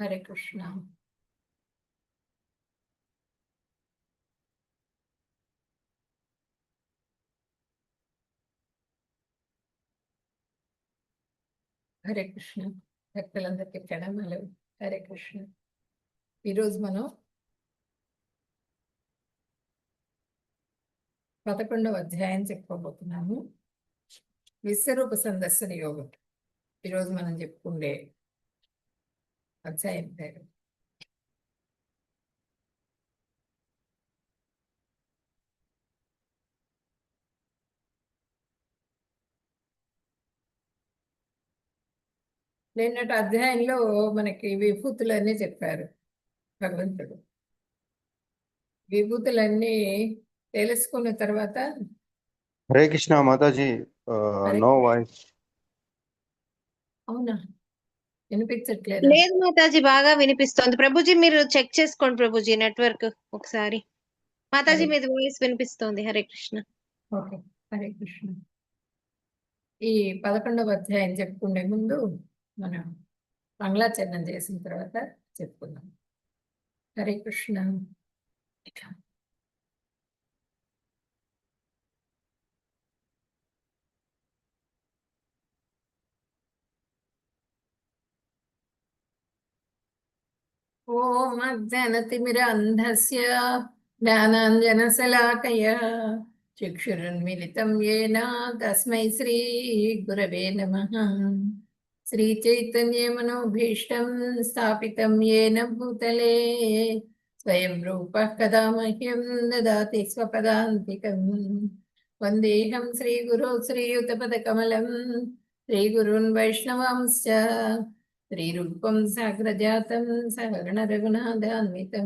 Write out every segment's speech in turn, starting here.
హరే కృష్ణ. హరే కృష్ణ. భక్తులందరికీ ప్రణామాలు. హరే కృష్ణ. ఈరోజు మనం 11వ అధ్యాయం చెప్పుకోబోతున్నాము. విశ్వరూప సందర్శన యోగం ఈరోజు మనం చెప్పుకుండే అధ్యాయం పేరు. నిన్నటి అధ్యాయంలో మనకి విభూతులన్నీ చెప్పారు భగవంతుడు. విభూతులన్నీ తెలుసుకున్న తర్వాత హరే కృష్ణ మాతాజీ. No voice. అవునా, వినిపించట్లేదు? లేదు మాతాజీ, బాగా వినిపిస్తోంది. ప్రభుజీ మీరు చెక్ చేసుకోండి ప్రభుజీ, నెట్వర్క్ ఒకసారి. మాతాజీ మీద వాయిస్ వినిపిస్తోంది. హరే కృష్ణ. ఓకే, హరే కృష్ణ. ఈ 11వ అధ్యాయం చెప్పుకునే ముందు మనం మంగళాచరణం చేసిన తర్వాత చెప్పుకుందాం. హరే కృష్ణ. ఓం అజ్ఞానతిమిరాంధస్య జ్ఞానాంజనశలాకయా చక్షురున్మిలితం యేన తస్మై శ్రీ గురవే నమః. శ్రీచైతన్యమనోభీష్టం స్థాపితం యేన భూతలే స్వయం రూపః కదా మహ్యం దదాతి స్వపదాంతికం. వందేహం శ్రీగురో శ్రీయుతపదకమలం శ్రీగురున్ వైష్ణవాంశ్చ శ్రీరూపం సాగ్రజాతం సహగణ రఘునాథాన్వితం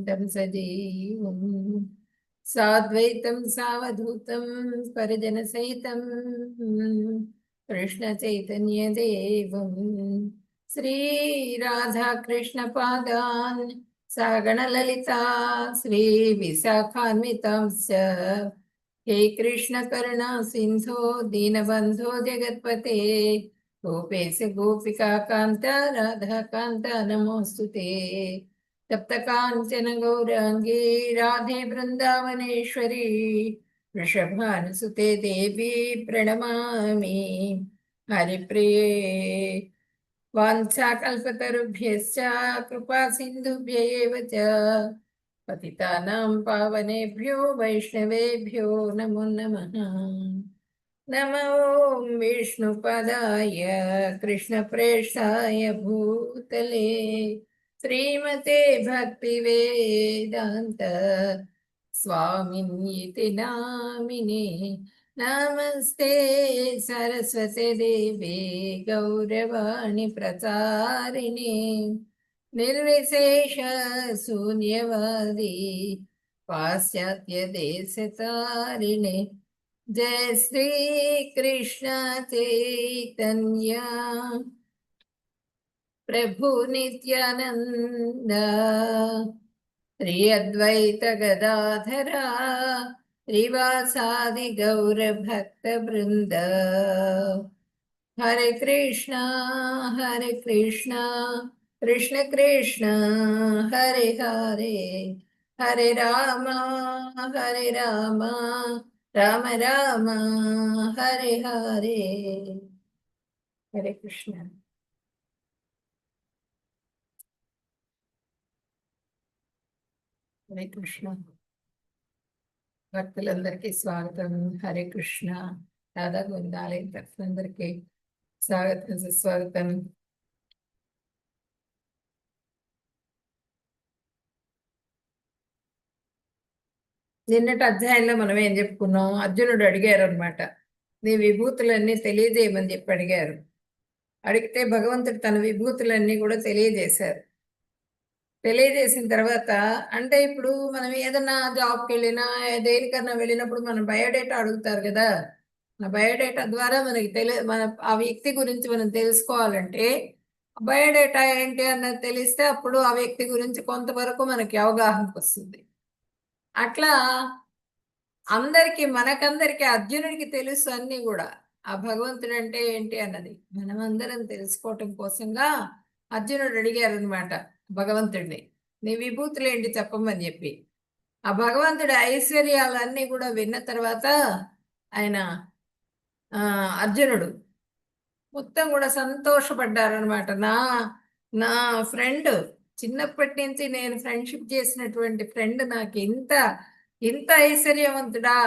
తం సజీవం సాద్వైతం సావధూతం పరిజన సహితం కృష్ణ చైతన్య దేవం శ్రీ రాధా కృష్ణ పాదాన్ సగణ లలితా శ్రీ విశాఖాన్వితాంశ్చ హే కృష్ణ కరుణా సింధో దీనబంధో జగత్పతే గోపేశ గోపికా కాంత రాధా కాంత నమోస్తుతే. తప్త కాంచన గౌరాంగీ రాధే బృందావనేశ్వరి వృషభానుసుతే దేవి ప్రణమామి హరిప్రియే. వాంఛాకల్పతరుభ్యశ్చ కృపా సింధుభ్య ఏవ చ పతితానాం పావనేభ్యో వైష్ణవేభ్యో నమో నమః. నమో విష్ణుపదాయ కృష్ణప్రేష్ఠాయ భూతలే శ్రీమతే భక్తివేదాంత స్వామిన్యితి నామినే. నమస్తే సరస్వతి దేవే గౌరవాణి ప్రచారిణే నిర్విశేష శూన్యవాది పాశ్చాత్య దేశతారిణే. జయ శ్రీ కృష్ణ చైతన్య ప్రభు నిత్యానంద శ్రీ అద్వైత గదాధర శ్రీవాసాది గౌర భక్త బృంద. హరే కృష్ణ కృష్ణ కృష్ణ హరే హరే హరే రామ రామ రామ హరే హరే. హరే కృష్ణ. హరే కృష్ణ. భక్తులందరికీ స్వాగతం. హరే కృష్ణ. రాధా గోవిందాలయం భక్తులందరికీ స్వాగతం, సుస్వాగతం. నిన్నటి అధ్యాయంలో మనం ఏం చెప్పుకున్నాం? అర్జునుడు అడిగారు అనమాట, నీ విభూతులన్నీ తెలియజేయమని చెప్పి అడిగారు. అడిగితే భగవంతుడు తన విభూతులన్నీ కూడా తెలియజేశారు. తెలియజేసిన తర్వాత, అంటే ఇప్పుడు మనం ఏదన్నా జాబ్కి వెళ్ళినా దేనికన్నా వెళ్ళినప్పుడు మనం బయోడేటా అడుగుతారు కదా. మన బయోడేటా ద్వారా మనకి మన ఆ వ్యక్తి గురించి మనం తెలుసుకోవాలంటే బయోడేటా ఏంటి అన్నది తెలిస్తే అప్పుడు ఆ వ్యక్తి గురించి కొంతవరకు మనకి అవగాహనకు వస్తుంది. అట్లా మనకందరికి అర్జునుడికి తెలుసు అన్ని కూడా. ఆ భగవంతుడు అంటే ఏంటి అన్నది మనం అందరం తెలుసుకోవటం కోసంగా అర్జునుడు అడిగారు అనమాట భగవంతుడిని, నీ విభూతులు ఏంటి చెప్పమని చెప్పి. ఆ భగవంతుడి ఐశ్వర్యాలన్నీ కూడా విన్న తర్వాత ఆయన అర్జునుడు మొత్తం కూడా సంతోషపడ్డారనమాట. నా ఫ్రెండ్, చిన్నప్పటి నుంచి నేను ఫ్రెండ్షిప్ చేసినటువంటి ఫ్రెండ్ నాకు ఇంత ఇంత ఐశ్వర్యవంతుడా,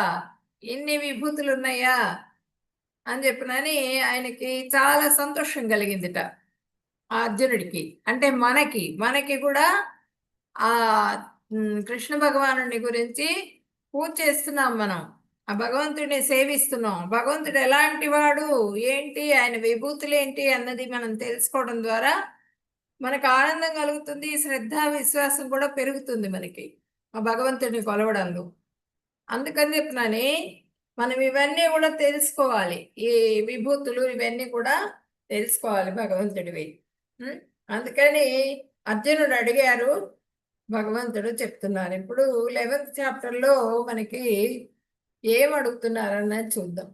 ఇన్ని విభూతులు ఉన్నాయా అని చెప్పినని ఆయనకి చాలా సంతోషం కలిగిందిట ఆ అర్జునుడికి. అంటే మనకి కూడా ఆ కృష్ణ భగవానుడి గురించి పూజ చేస్తున్నాం మనం, ఆ భగవంతుడిని సేవిస్తున్నాం. భగవంతుడు ఎలాంటి వాడు ఏంటి, ఆయన విభూతులు ఏంటి అన్నది మనం తెలుసుకోవడం ద్వారా మనకు ఆనందం కలుగుతుంది, శ్రద్ధ విశ్వాసం కూడా పెరుగుతుంది మనకి ఆ భగవంతుడిని కొలవడంలో. అందుకని చెప్పినని మనం ఇవన్నీ కూడా తెలుసుకోవాలి, ఈ విభూతులు ఇవన్నీ కూడా తెలుసుకోవాలి భగవంతుడివి. అందుకని అర్జునుడు అడిగారు, భగవంతుడు చెప్తున్నారు. ఇప్పుడు 11th చాప్టర్లో మనకి ఏం అడుగుతున్నారన్నది చూద్దాం.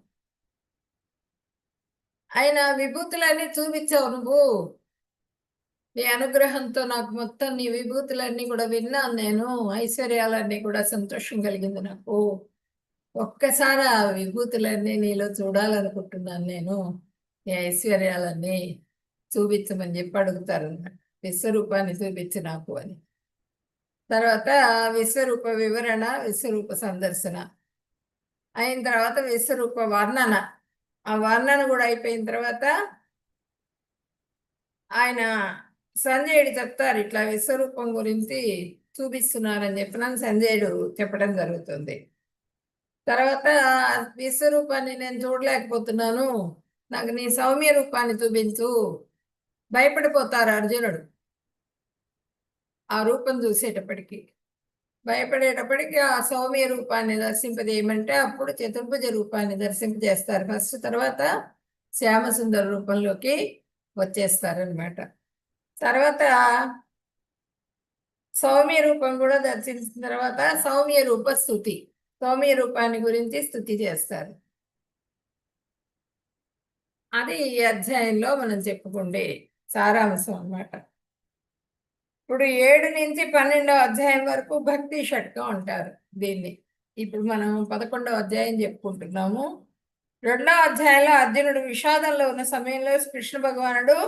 ఆయన విభూతులన్నీ చూపించావు నువ్వు, నీ అనుగ్రహంతో నాకు మొత్తం నీ విభూతులన్నీ కూడా విన్నాను నేను, ఐశ్వర్యాలన్నీ కూడా సంతోషం కలిగింది నాకు. ఒక్కసారి ఆ విభూతులన్నీ నీలో చూడాలనుకుంటున్నాను నేను, నీ ఐశ్వర్యాలన్నీ చూపించమని చెప్పి అడుగుతారు. విశ్వరూపాన్ని చూపించి నాకు అని. తర్వాత విశ్వరూప వివరణ, విశ్వరూప సందర్శన అయిన తర్వాత విశ్వరూప వర్ణన, ఆ వర్ణన కూడా అయిపోయిన తర్వాత ఆయన సంజయుడు చెప్తారు, ఇట్లా విశ్వరూపం గురించి చూపిస్తున్నారని చెప్పినాను సంజయుడు చెప్పడం జరుగుతుంది. తర్వాత విశ్వరూపాన్ని నేను చూడలేకపోతున్నాను, నాకు నీ సౌమ్య రూపాన్ని చూపించు. భయపడిపోతారు అర్జునుడు ఆ రూపం చూసేటప్పటికి. భయపడేటప్పటికి ఆ సౌమ్య రూపాన్ని దర్శింపజేయమంటే అప్పుడు చతుర్భుజ రూపాన్ని దర్శింపజేస్తారు ఫస్ట్, తర్వాత శ్యామసుందర రూపంలోకి వచ్చేస్తారనమాట. తర్వాత సౌమ్య రూపం కూడా దర్శించిన తర్వాత సౌమ్య రూప స్తుతి, సౌమ్య రూపాన్ని గురించి స్తుతి చేస్తారు. అది ఈ అధ్యాయంలో మనం చెప్పుకుండే సారాంశం అన్నమాట. ఇప్పుడు 7 నుంచి 12వ అధ్యాయం వరకు భక్తి షట్కం అంటారు దీన్ని. ఇప్పుడు మనం 11వ అధ్యాయం చెప్పుకుంటున్నాము. 2వ అధ్యాయంలో అర్జునుడు విషాదంలో ఉన్న సమయంలో కృష్ణ భగవానుడు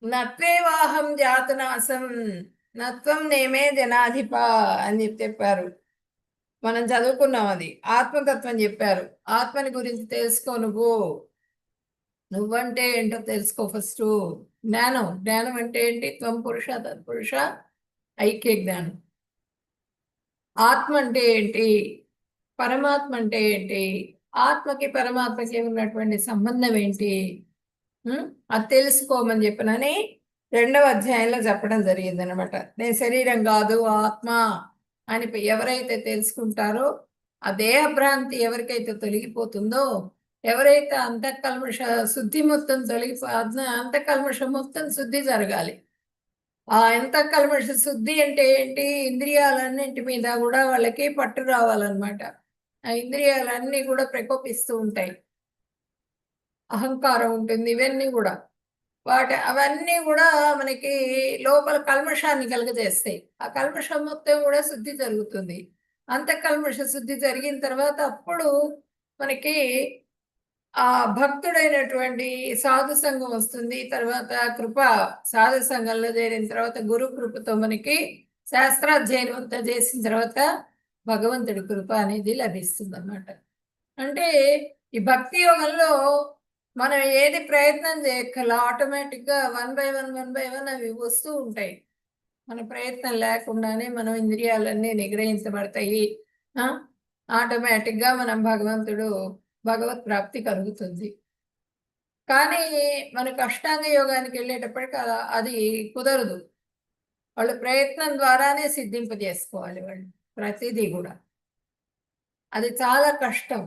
నత్వేవాహం జాతునాసం నత్వం నేమే జనాధిప అని చెప్పారు. మనం చదువుకున్నాం, అది ఆత్మతత్వం చెప్పారు. ఆత్మని గురించి తెలుసుకో, నువ్వంటే ఏంటో తెలుసుకో ఫస్ట్. జ్ఞానం అంటే ఏంటి? త్వం పురుష తత్పురుష ఐక్య జ్ఞానం. ఆత్మ అంటే ఏంటి? పరమాత్మ అంటే ఏంటి? ఆత్మకి పరమాత్మకి ఉన్నటువంటి సంబంధం ఏంటి? అది తెలుసుకోమని చెప్పినని 2వ అధ్యాయంలో చెప్పడం జరిగింది అనమాట. నేను శరీరం కాదు ఆత్మ అని ఎవరైతే తెలుసుకుంటారో, ఆ దేహభ్రాంతి ఎవరికైతే తొలగిపోతుందో, ఎవరైతే అంతఃకల్మష శుద్ధి మొత్తం అంతఃకల్మషం మొత్తం శుద్ధి జరగాలి. ఆ అంతఃకల్మష శుద్ధి అంటే ఏంటి? ఇంద్రియాలన్నింటి మీద కూడా వాళ్ళకి పట్టు రావాలన్నమాట. ఆ ఇంద్రియాలన్నీ కూడా ప్రకోపిస్తూ ఉంటాయి, అహంకారం ఉంటుంది, ఇవన్నీ కూడా అవన్నీ కూడా మనకి లోపల కల్మషాన్ని కలుగజేస్తాయి. ఆ కల్మషం మొత్తం కూడా శుద్ధి జరుగుతుంది. అంతఃకల్మష శుద్ధి జరిగిన తర్వాత అప్పుడు మనకి ఆ భక్తుడైనటువంటి సాధు సంఘం వస్తుంది. తర్వాత కృప, సాధు సంఘంలో చేరిన తర్వాత గురు కృపతో మనకి శాస్త్రాధ్యయనం అంతా చేసిన తర్వాత భగవంతుడి కృప అనేది లభిస్తుంది అన్నమాట. అంటే ఈ భక్తి యోగంలో మనం ఏది ప్రయత్నం చేయక్కల, ఆటోమేటిక్గా 1 by 1 అవి వస్తూ ఉంటాయి. మన ప్రయత్నం లేకుండానే మనం ఇంద్రియాలన్నీ నిగ్రహించబడతాయి. ఆటోమేటిక్గా మనం భగవత్ ప్రాప్తి కలుగుతుంది. కానీ మనకు అష్టాంగ యోగానికి వెళ్ళేటప్పటికి అది కుదరదు. వాళ్ళు ప్రయత్నం ద్వారానే సిద్ధింపజేసుకోవాలి వాళ్ళు ప్రతిదీ కూడా. అది చాలా కష్టం,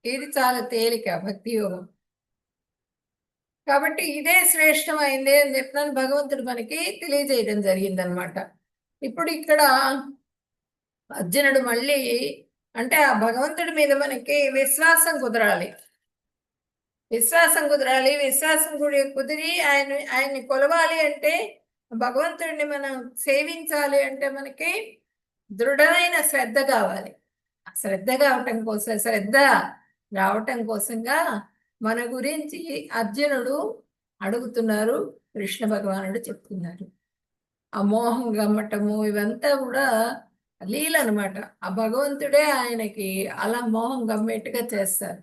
ఇది చాలా తేలిక భక్తి యోగం. కాబట్టి ఇదే శ్రేష్టమైంది అని చెప్పినాను భగవంతుడు మనకి తెలియజేయడం జరిగిందనమాట. ఇప్పుడు ఇక్కడ అర్జునుడు మళ్ళీ అంటే ఆ భగవంతుడి మీద మనకి విశ్వాసం కుదరాలి. విశ్వాసం కుదరాలి. విశ్వాసం కుదిరి ఆయన్ని కొలవాలి అంటే, భగవంతుడిని మనం సేవించాలి అంటే మనకి దృఢమైన శ్రద్ధ కావాలి. శ్రద్ధ రావటం కోసంగా మన గురించి అర్జునుడు అడుగుతున్నారు, కృష్ణ భగవానుడు చెప్తున్నారు. ఆ మోహం గమ్మటము ఇవంతా కూడా లీల అనమాట. ఆ భగవంతుడే ఆయనకి అలా మోహం గమ్మేట్టుగా చేస్తారు.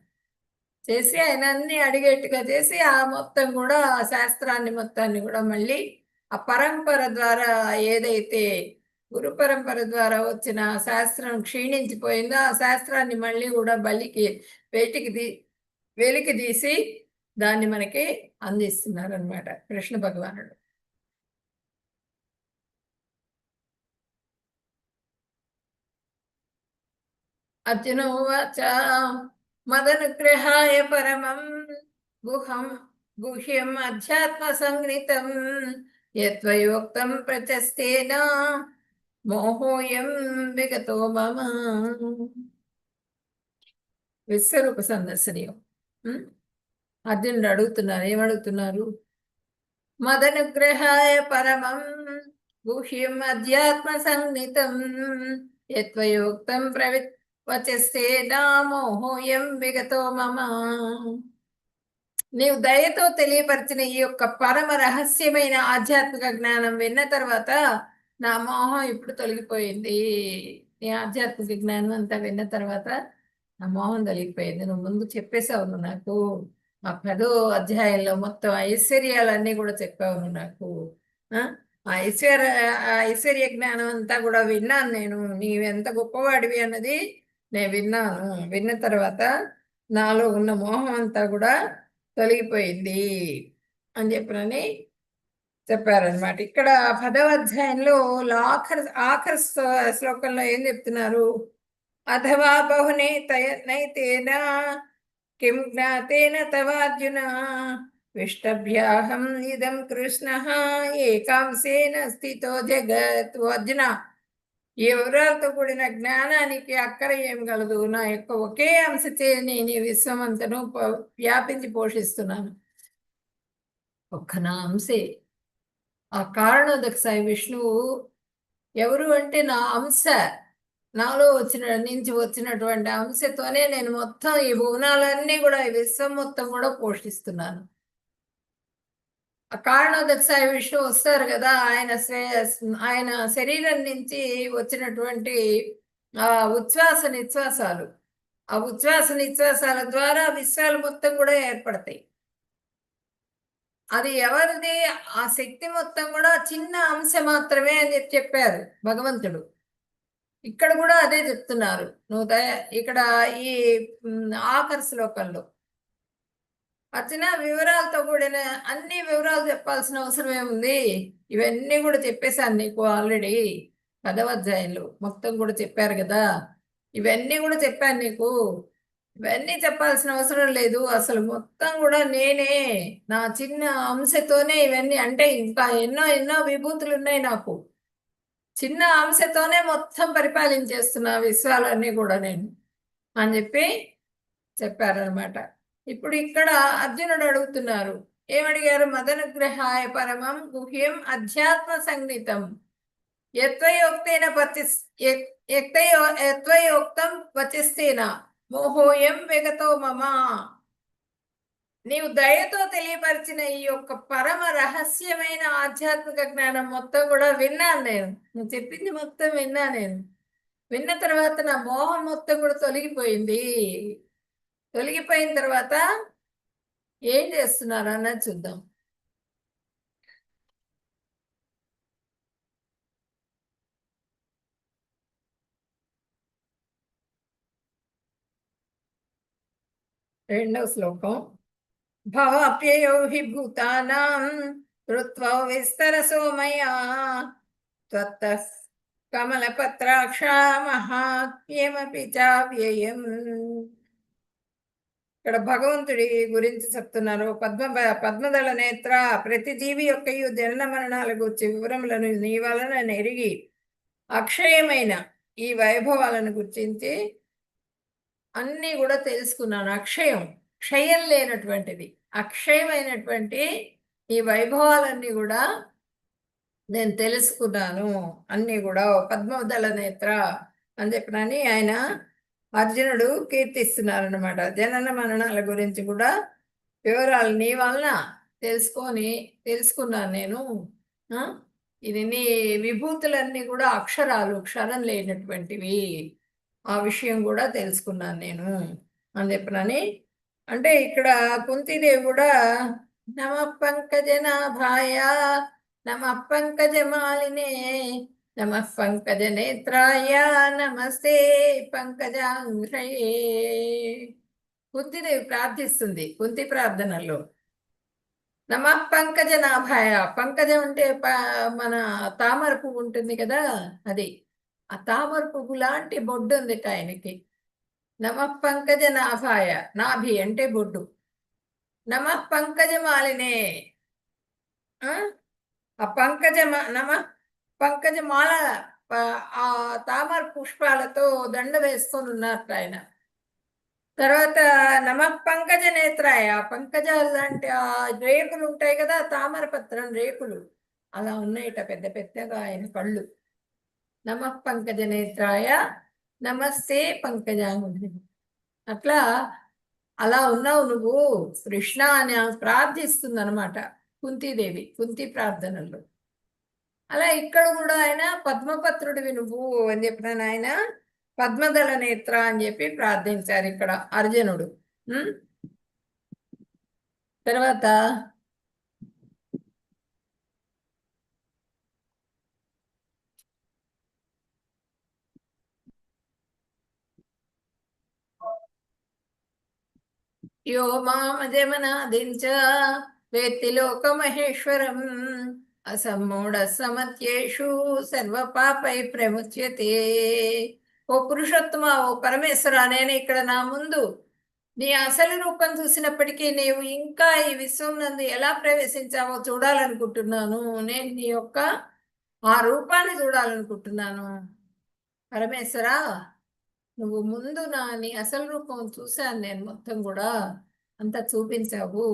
చేసి ఆయన అన్ని అడిగేట్టుగా చేసి ఆ మొత్తం కూడా ఆ శాస్త్రాన్ని మొత్తాన్ని కూడా మళ్ళీ ఆ పరంపర ద్వారా ఏదైతే గురు పరంపర ద్వారా వచ్చిన శాస్త్రం క్షీణించిపోయిందో ఆ శాస్త్రాన్ని మళ్ళీ కూడా వెలికి తీసి దాన్ని మనకి అందిస్తున్నారు అనమాట కృష్ణ భగవానుడు. అర్జున ఉవాచ మదనుగ్రహాయ పరమం గుహ్యం అధ్యాత్మ సంగీతం యత్వయోక్తం ప్రచస్తేన మోహోయం విగతో మమ. విశ్వరూప సందర్శనీయం. అర్జునుడు అడుగుతున్నారు, ఏమడుగుతున్నారు? మదనుగ్రహాయ పరమం గుహ్యం అధ్యాత్మ సంగీతం యత్వయోక్తం ప్రవచస్తే మోహోయం విగతో మమ. నీవు దయతో తెలియపరిచిన ఈ యొక్క పరమ రహస్యమైన ఆధ్యాత్మిక జ్ఞానం విన్న తర్వాత నా మోహం ఇప్పుడు తొలగిపోయింది. నీ ఆధ్యాత్మిక జ్ఞానం అంతా విన్న తర్వాత నా మోహం తొలగిపోయింది. నువ్వు ముందు చెప్పేశావు నువ్వు నాకు. ఆ 10వ అధ్యాయంలో మొత్తం ఐశ్వర్యాలన్నీ కూడా చెప్పావు నువ్వు నాకు. ఆ ఐశ్వర్య జ్ఞానం అంతా కూడా విన్నాను నేను. నీవెంత గొప్పవాడివి అన్నది నేను విన్నాను. విన్న తర్వాత నాలో ఉన్న మోహం అంతా కూడా తొలగిపోయింది అని చెప్పనని చెప్పారనమాట. ఇక్కడ 10వ అధ్యాయంలో ఆఖరి శ్లోకంలో ఏం చెప్తున్నారు? అథవా బహునే నైతేన కిం జ్ఞాతేన తవార్జున విష్టభ్యాహం ఇదం కృష్ణ ఏకాంశేన స్థితో జగత్. అర్జున, ఈ వివరాలతో కూడిన జ్ఞానానికి అక్కర ఏం కలదు. నా యొక్క ఒకే అంశచే నేను విశ్వమంతను వ్యాపించి పోషిస్తున్నాను. ఒక్క నా అంశే. ఆ కారణోదక సాయి విష్ణువు ఎవరు అంటే నా అంశ, నాలో వచ్చినటువంటి అంశతోనే నేను మొత్తం ఈ భువనాలన్నీ కూడా ఈ విశ్వం మొత్తం కూడా పోషిస్తున్నాను. ఆ కారణోదక సాయి విష్ణు వస్తారు కదా, ఆయన శరీరం నుంచి వచ్చినటువంటి ఆ ఉచ్ఛ్వాస నిశ్వాసాలు, ఆ ఉచ్ఛ్వాస నిశ్వాసాల ద్వారా విశ్వాలు మొత్తం కూడా ఏర్పడతాయి. అది ఎవరిది? ఆ శక్తి మొత్తం కూడా చిన్న అంశ మాత్రమే అని చెప్పారు భగవంతుడు. ఇక్కడ కూడా అదే చెప్తున్నారు. ఇక్కడ ఈ ఆఖరి శ్లోకంలో వచ్చిన వివరాలతో కూడిన అన్ని వివరాలు చెప్పాల్సిన అవసరం ఏముంది? ఇవన్నీ కూడా చెప్పేశాను నీకు ఆల్రెడీ. 10వ అధ్యాయంలో మొత్తం కూడా చెప్పారు కదా, ఇవన్నీ కూడా చెప్పాను నీకు. ఇవన్నీ చెప్పాల్సిన అవసరం లేదు. అసలు మొత్తం కూడా నేనే, నా చిన్న అంశతోనే ఇవన్నీ. అంటే ఇంకా ఎన్నో ఎన్నో విభూతులు ఉన్నాయి నాకు. చిన్న అంశతోనే మొత్తం పరిపాలించేస్తున్నా విశ్వాలన్నీ కూడా నేను అని చెప్పి చెప్పారనమాట. ఇప్పుడు ఇక్కడ అర్జునుడు అడుగుతున్నారు, ఏమడిగారు? మదనుగ్రహాయ పరమం గుహ్యం అధ్యాత్మ సంగీతం యత్వయోక్తం వచిస్తేన మోహోయం విగతో మమ. నీవు దయతో తెలియపరిచిన ఈ యొక్క పరమ రహస్యమైన ఆధ్యాత్మిక జ్ఞానం మొత్తం కూడా విన్నాను నేను. నువ్వు చెప్పింది మొత్తం విన్నా నేను. విన్న తర్వాత నా మోహం మొత్తం కూడా తొలగిపోయింది. తొలగిపోయిన తర్వాత ఏం చేస్తున్నారు అన్నది చూద్దాం. రెండవ శ్లోకం. భవాప్యయో హి భూతానాం కృత్వా విస్తరసో మయా త్వత్తః కమలపత్రాక్ష మహాత్మ్యమపి చావ్యయం. ఇక్కడ భగవంతుడి గురించి చెప్తున్నారు. పద్మదళ నేత్ర, ప్రతి జీవి యొక్క జనన మరణాల గురించి వివరములను నీ వలన ఎరిగి అక్షయమైన ఈ వైభవాలను గుర్తించి అన్నీ కూడా తెలుసుకున్నాను. అక్షయం క్షయం లేనటువంటిది, అక్షయమైనటువంటి ఈ వైభవాలన్నీ కూడా నేను తెలుసుకున్నాను. అన్నీ కూడా ఓ పద్మదళ నేత్ర అని చెప్పినని ఆయన అర్జునుడు కీర్తిస్తున్నారనమాట. జనన మరణాల గురించి కూడా వివరాలు నీ వలన తెలుసుకున్నాను నేను. ఆ? ఇది నీ విభూతులన్నీ కూడా అక్షరాలు, క్షరం లేనటువంటివి. ఆ విషయం కూడా తెలుసుకున్నాను నేను అని చెప్పినని. అంటే ఇక్కడ కుంతీదేవి కూడా నమ పంకజనాభాయ నమ పంకజమాలినే నమ పంకజ నేత్రాయ నమస్తే పంకజాంఘ్రయే. కుంతిదేవి ప్రార్థిస్తుంది కుంతి ప్రార్థనలో. నమ పంకజనాభాయ, పంకజం అంటే మన తామర పువ్వు ఉంటుంది కదా, అది ఆ తామర పువ్వు లాంటి బొడ్డు ఉంది ఆయనకి. నమ పంకజనాభాయ, నాభి అంటే బొడ్డు. నమ పంకజమాలినే, ఆ నమ పంకజమాల, ఆ తామర పుష్పాలతో దండ వేసుకొని ఉన్నట్టు ఆయన. తర్వాత నమ పంకజ నేత్రాయ, పంకజాలు లాంటి ఆ రేకులు ఉంటాయి కదా, తామర పత్రం రేకులు అలా ఉన్నాయిట పెద్ద పెద్దగా ఆయన కళ్ళు. నమ పంకజ నేత్రాయ నమస్తే పంకజాంఘ్రి. అట్లా అలా ఉన్నావు నువ్వు కృష్ణ అని ప్రార్థిస్తుంది అనమాట కుంతీదేవి, కుంతి ప్రార్థనలో. అలా ఇక్కడ కూడా ఆయన పద్మపత్రుడివి నువ్వు అని చెప్పిన ఆయన పద్మదళ నేత్ర అని చెప్పి ప్రార్థించారు ఇక్కడ అర్జునుడు. తర్వాత యో మామజమనాదించ వేత్తి లోకమహేశ్వరం అసమ్మూఢ సమత్యేషు సర్వ పాపై ప్రముచ్యతే. ఓ పురుషోత్తమ, ఓ పరమేశ్వర, నేను ఇక్కడ నా ముందు నీ అసలు రూపం చూసినప్పటికీ నీవు ఇంకా ఈ విశ్వం నందు ఎలా ప్రవేశించావో చూడాలనుకుంటున్నాను. నేను నీ యొక్క ఆ రూపాన్ని చూడాలనుకుంటున్నాను. పరమేశ్వర, నువ్వు ముందు నీ అసలు రూపం చూశాను నేను, మొత్తం కూడా అంతా చూపించావు.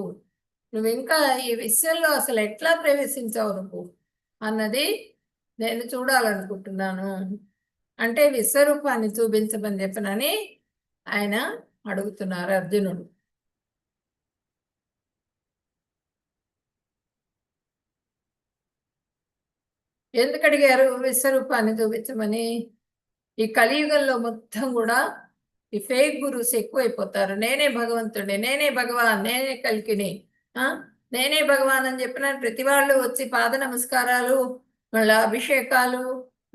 నువ్వు ఇంకా ఈ విశ్వంలో అసలు ఎట్లా ప్రవేశించావు నువ్వు అన్నది నేను చూడాలనుకుంటున్నాను. అంటే విశ్వరూపాన్ని చూపించమని చెప్పనని ఆయన అడుగుతున్నారు అర్జునుడు. ఎందుకు అడిగారు విశ్వరూపాన్ని చూపించమని? ఈ కలియుగంలో మొత్తం కూడా ఈ ఫేక్ గురువుస్ ఎక్కువైపోతారు. నేనే భగవంతుడి, నేనే భగవాన్, నేనే కలికిని, నేనే భగవాన్ అని చెప్పిన ప్రతి వాళ్ళు వచ్చి పాద నమస్కారాలు, మళ్ళీ అభిషేకాలు,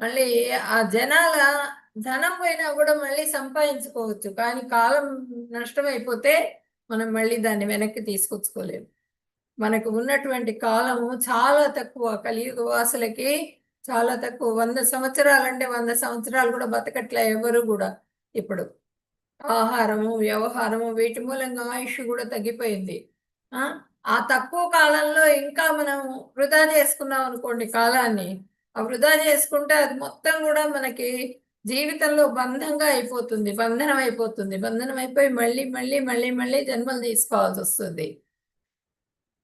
మళ్ళీ ఆ జనాల ధనం పోయినా కూడా మళ్ళీ సంపాదించుకోవచ్చు. కానీ కాలం నష్టమైపోతే మనం మళ్ళీ దాన్ని వెనక్కి తీసుకొచ్చుకోలేము. మనకు ఉన్నటువంటి కాలము చాలా తక్కువ. కలియుగ వాసులకి చాలా తక్కువ. 100 సంవత్సరాలంటే 100 సంవత్సరాలు కూడా బతకట్లే ఎవరు కూడా. ఇప్పుడు ఆహారము, వ్యవహారము వీటి మూలంగా ఆయుష్ కూడా తగ్గిపోయింది. ఆ తక్కువ కాలంలో ఇంకా మనం వృధా చేసుకున్నాం అనుకోండి కాలాన్ని, ఆ వృధా చేసుకుంటే అది మొత్తం కూడా మనకి జీవితంలో బంధంగా అయిపోతుంది, బంధనం అయిపోతుంది. బంధనం అయిపోయి మళ్ళీ మళ్ళీ మళ్ళీ మళ్ళీ జన్మలు తీసుకోవాల్సి వస్తుంది.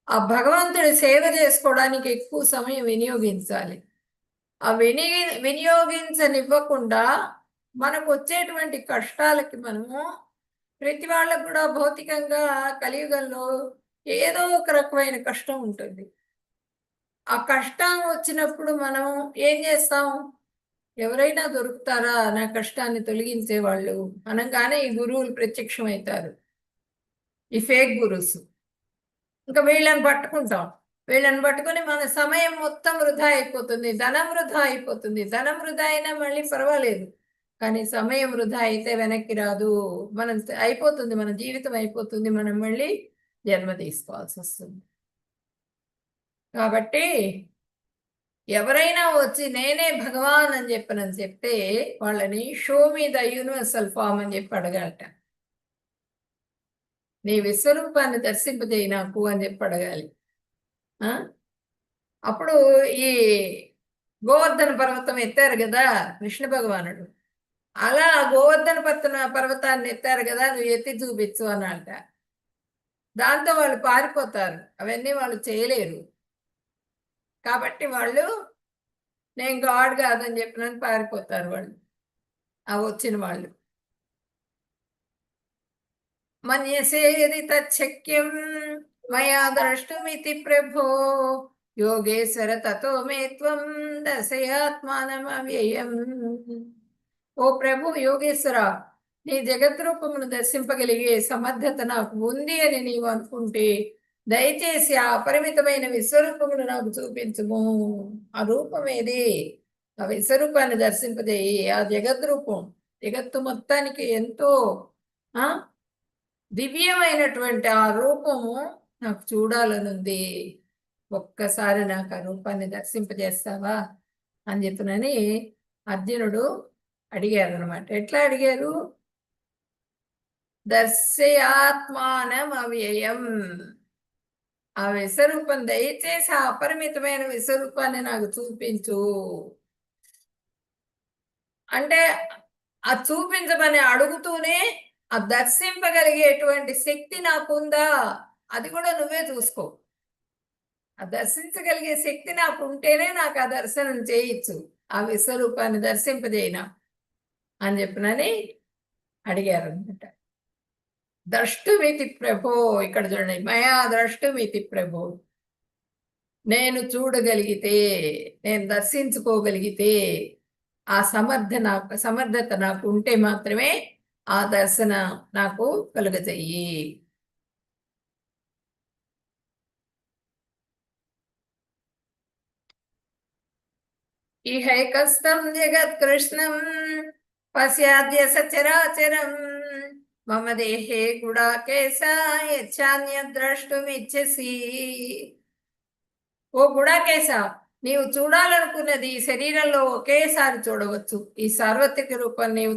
ఆ భగవంతుడి సేవ చేసుకోవడానికి ఎక్కువ సమయం వినియోగించాలి. ఆ వినియోగించనివ్వకుండా మనకు వచ్చేటువంటి కష్టాలకి మనము ప్రతి వాళ్ళకు కూడా భౌతికంగా కలియుగంలో ఏదో ఒక రకమైన కష్టం ఉంటుంది. ఆ కష్టం వచ్చినప్పుడు మనం ఏం చేస్తాం? ఎవరైనా దొరుకుతారా నా కష్టాన్ని తొలగించే వాళ్ళు అనగానే ఈ గురువులు ప్రత్యక్షమవుతారు, ఈ ఫేక్ గురువుస్. ఇంకా వీళ్ళని పట్టుకుంటాం. వీళ్ళని పట్టుకుని మన సమయం మొత్తం వృధా అయిపోతుంది, ధనం వృధా అయిపోతుంది. ధనం వృధా అయినా మళ్ళీ పర్వాలేదు, కానీ సమయం వృధా అయితే వెనక్కి రాదు. మనం అయిపోతుంది, మన జీవితం అయిపోతుంది, మనం మళ్ళీ జన్మ తీసుకోవాల్సి వస్తుంది. కాబట్టి ఎవరైనా వచ్చి నేనే భగవాన్ అని చెప్తే వాళ్ళని show me the universal form అని చెప్పి అడగాలట. నీ విశ్వరూపాన్ని దర్శింపజేయి నాకు అని చెప్పి అడగాలి. అప్పుడు ఈ గోవర్ధన పర్వతం ఎత్తారు కదా కృష్ణ భగవానుడు, అలా గోవర్ధన పర్వతాన్ని ఎత్తారు కదా, నువ్వు ఎత్తి చూపించు అనంట. దాంతో వాళ్ళు పారిపోతారు, అవన్నీ వాళ్ళు చేయలేరు. కాబట్టి వాళ్ళు నేను గాడ్ కాదని చెప్పినని పారిపోతారు వాళ్ళు, ఆ వచ్చిన వాళ్ళు. మన్యసే యది తచ్చక్యం మయా ద్రష్టుమితి ప్రభో యోగేశ్వర తతో మే త్వం దర్శయాత్మానమవ్యయం. ఓ ప్రభు యోగేశ్వర, నీ జగద్రూపమును దర్శింపగలిగే సమర్థత నాకు ఉంది అని నీవు అనుకుంటే దయచేసి ఆ అపరిమితమైన విశ్వరూపమును నాకు చూపించుము. ఆ రూపం ఏది? ఆ విశ్వరూపాన్ని దర్శింపజేయి. ఆ జగద్రూపం జగత్తు మొత్తానికి ఎంతో దివ్యమైనటువంటి ఆ రూపము నాకు చూడాలనుంది. ఒక్కసారి నాకు ఆ రూపాన్ని దర్శింపజేస్తావా అని చెప్పినని అర్జునుడు అడిగారు అనమాట. ఎట్లా అడిగారు? దర్శయాత్మానం అవ్యయం. ఆ విశ్వరూపం దయచేసి ఆ అపరిమితమైన విశ్వరూపాన్ని నాకు చూపించు అంటే, ఆ చూపించమని అడుగుతూనే ఆ దర్శింపగలిగేటువంటి శక్తి నాకుందా అది కూడా నువ్వే చూసుకో. ఆ దర్శించగలిగే శక్తి నాకు ఉంటేనే నాకు ఆ దర్శనం చేయొచ్చు, ఆ విశ్వరూపాన్ని దర్శింపజేయనా అని చెప్పినని అడిగారు అనమాట. ద్రష్టుమితి ప్రభో, ఇక్కడ చూడండి, మయా ద్రష్టుమితి ప్రభో. నేను చూడగలిగితే, నేను దర్శించుకోగలిగితే, ఆ సమర్థత నాకు ఉంటే మాత్రమే ఆ దర్శన నాకు కలుగజేయి. ఇహైకస్తం జగత్కృష్ణం పశ్యాద్య సచరాచరం మమ దేహే గుడాకేశా యచ్చాన్య ద్రష్టుమిచ్చసి. ఓ గుడాకేశ, నీవు చూడాలనుకున్నది ఈ శరీరంలో ఒకేసారి చూడవచ్చు. ఈ సార్వత్రిక రూపం నీవు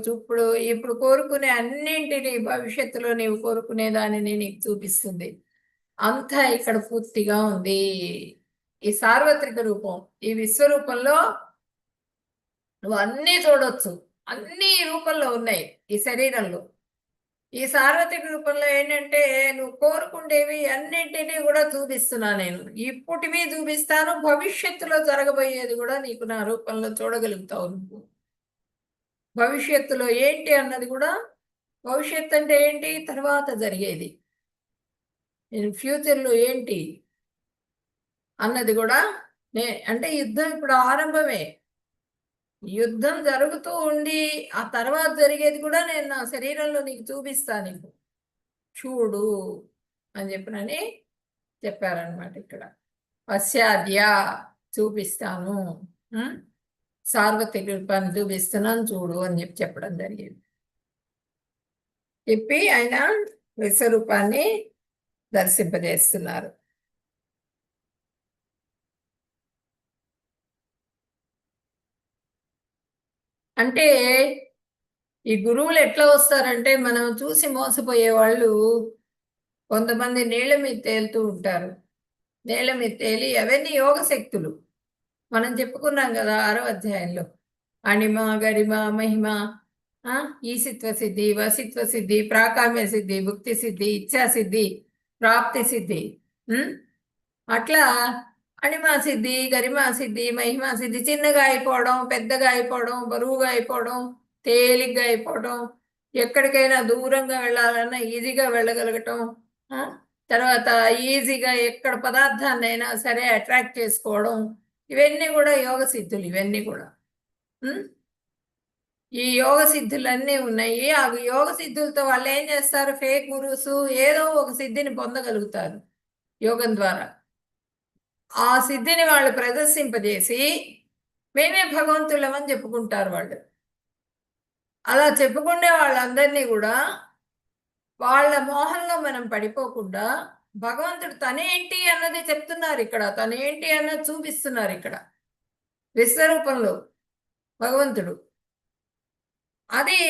ఇప్పుడు కోరుకునే అన్నింటినీ భవిష్యత్తులో నీవు కోరుకునే దానిని నీకు చూపిస్తుంది. అంతా ఇక్కడ పూర్తిగా ఉంది. ఈ సార్వత్రిక రూపం, ఈ విశ్వరూపంలో నువ్వు అన్నీ చూడొచ్చు. అన్ని రూపంలో ఉన్నాయి ఈ శరీరంలో. ఈ సార్వత్రిక రూపంలో ఏంటంటే నువ్వు కోరుకుండేవి అన్నింటినీ కూడా చూపిస్తున్నా నేను. ఇప్పటివి చూపిస్తాను, భవిష్యత్తులో జరగబోయేది కూడా నీకు నా రూపంలో చూడగలుగుతావు నువ్వు. భవిష్యత్తులో ఏంటి అన్నది కూడా, భవిష్యత్తు అంటే ఏంటి? తర్వాత జరిగేది. ఫ్యూచర్లో ఏంటి అన్నది కూడా అంటే యుద్ధం ఇప్పుడు ఆరంభమే. యుద్ధం జరుగుతూ ఉండి ఆ తర్వాత జరిగేది కూడా నేను నా శరీరంలో నీకు చూపిస్తాను, నీకు చూడు అని చెప్పినని చెప్పారనమాట. ఇక్కడ పశ్చాద్య చూపిస్తాను, సార్వత్రిక రూపాన్ని చూపిస్తున్నాను చూడు అని చెప్పడం జరిగింది. చెప్పి ఆయన విశ్వరూపాన్ని దర్శింపజేస్తున్నారు. అంటే ఈ గురువులు ఎట్లా వస్తారంటే, మనం చూసి మోసపోయే వాళ్ళు కొంతమంది నీళ్ళ మీద తేలుతూ ఉంటారు. నీళ్ళ మీద తేలి అవన్నీ యోగ శక్తులు. మనం చెప్పుకున్నాం కదా 6వ అధ్యాయంలో, అణిమ గరిమ మహిమ, ఈసిత్వ సిద్ధి, వసిత్వ సిద్ధి, ప్రాకామ్య సిద్ధి, భుక్తి సిద్ధి, ఇచ్ఛా సిద్ధి, ప్రాప్తి సిద్ధి. అట్లా అణిమా సిద్ధి, గరిమా సిద్ధి, మహిమా సిద్ధి, చిన్నగా అయిపోవడం, పెద్దగా అయిపోవడం, బరువుగా అయిపోవడం, తేలిగ్గా అయిపోవడం, ఎక్కడికైనా దూరంగా వెళ్ళాలన్నా ఈజీగా వెళ్ళగలగటం, తర్వాత ఈజీగా ఎక్కడ పదార్థాన్నైనా సరే అట్రాక్ట్ చేసుకోవడం, ఇవన్నీ కూడా యోగ సిద్ధులు. ఇవన్నీ కూడా ఈ యోగ సిద్ధులన్నీ ఉన్నాయి. ఆ యోగ సిద్ధులతో వాళ్ళు ఏం చేస్తారు? ఫేక్ గురువుస్ ఏదో ఒక సిద్ధిని పొందగలుగుతారు యోగం ద్వారా. ఆ సిద్ధిని వాళ్ళు ప్రదర్శింపజేసి మేమే భగవంతులమని చెప్పుకుంటారు వాళ్ళు. అలా చెప్పుకునే వాళ్ళందరినీ కూడా వాళ్ళ మోహంలో మనం పడిపోకుండా భగవంతుడు తనేంటి అన్నది చెప్తున్నారు ఇక్కడ, తనేంటి అన్నది చూపిస్తున్నారు ఇక్కడ విశ్వరూపంలో భగవంతుడు. అది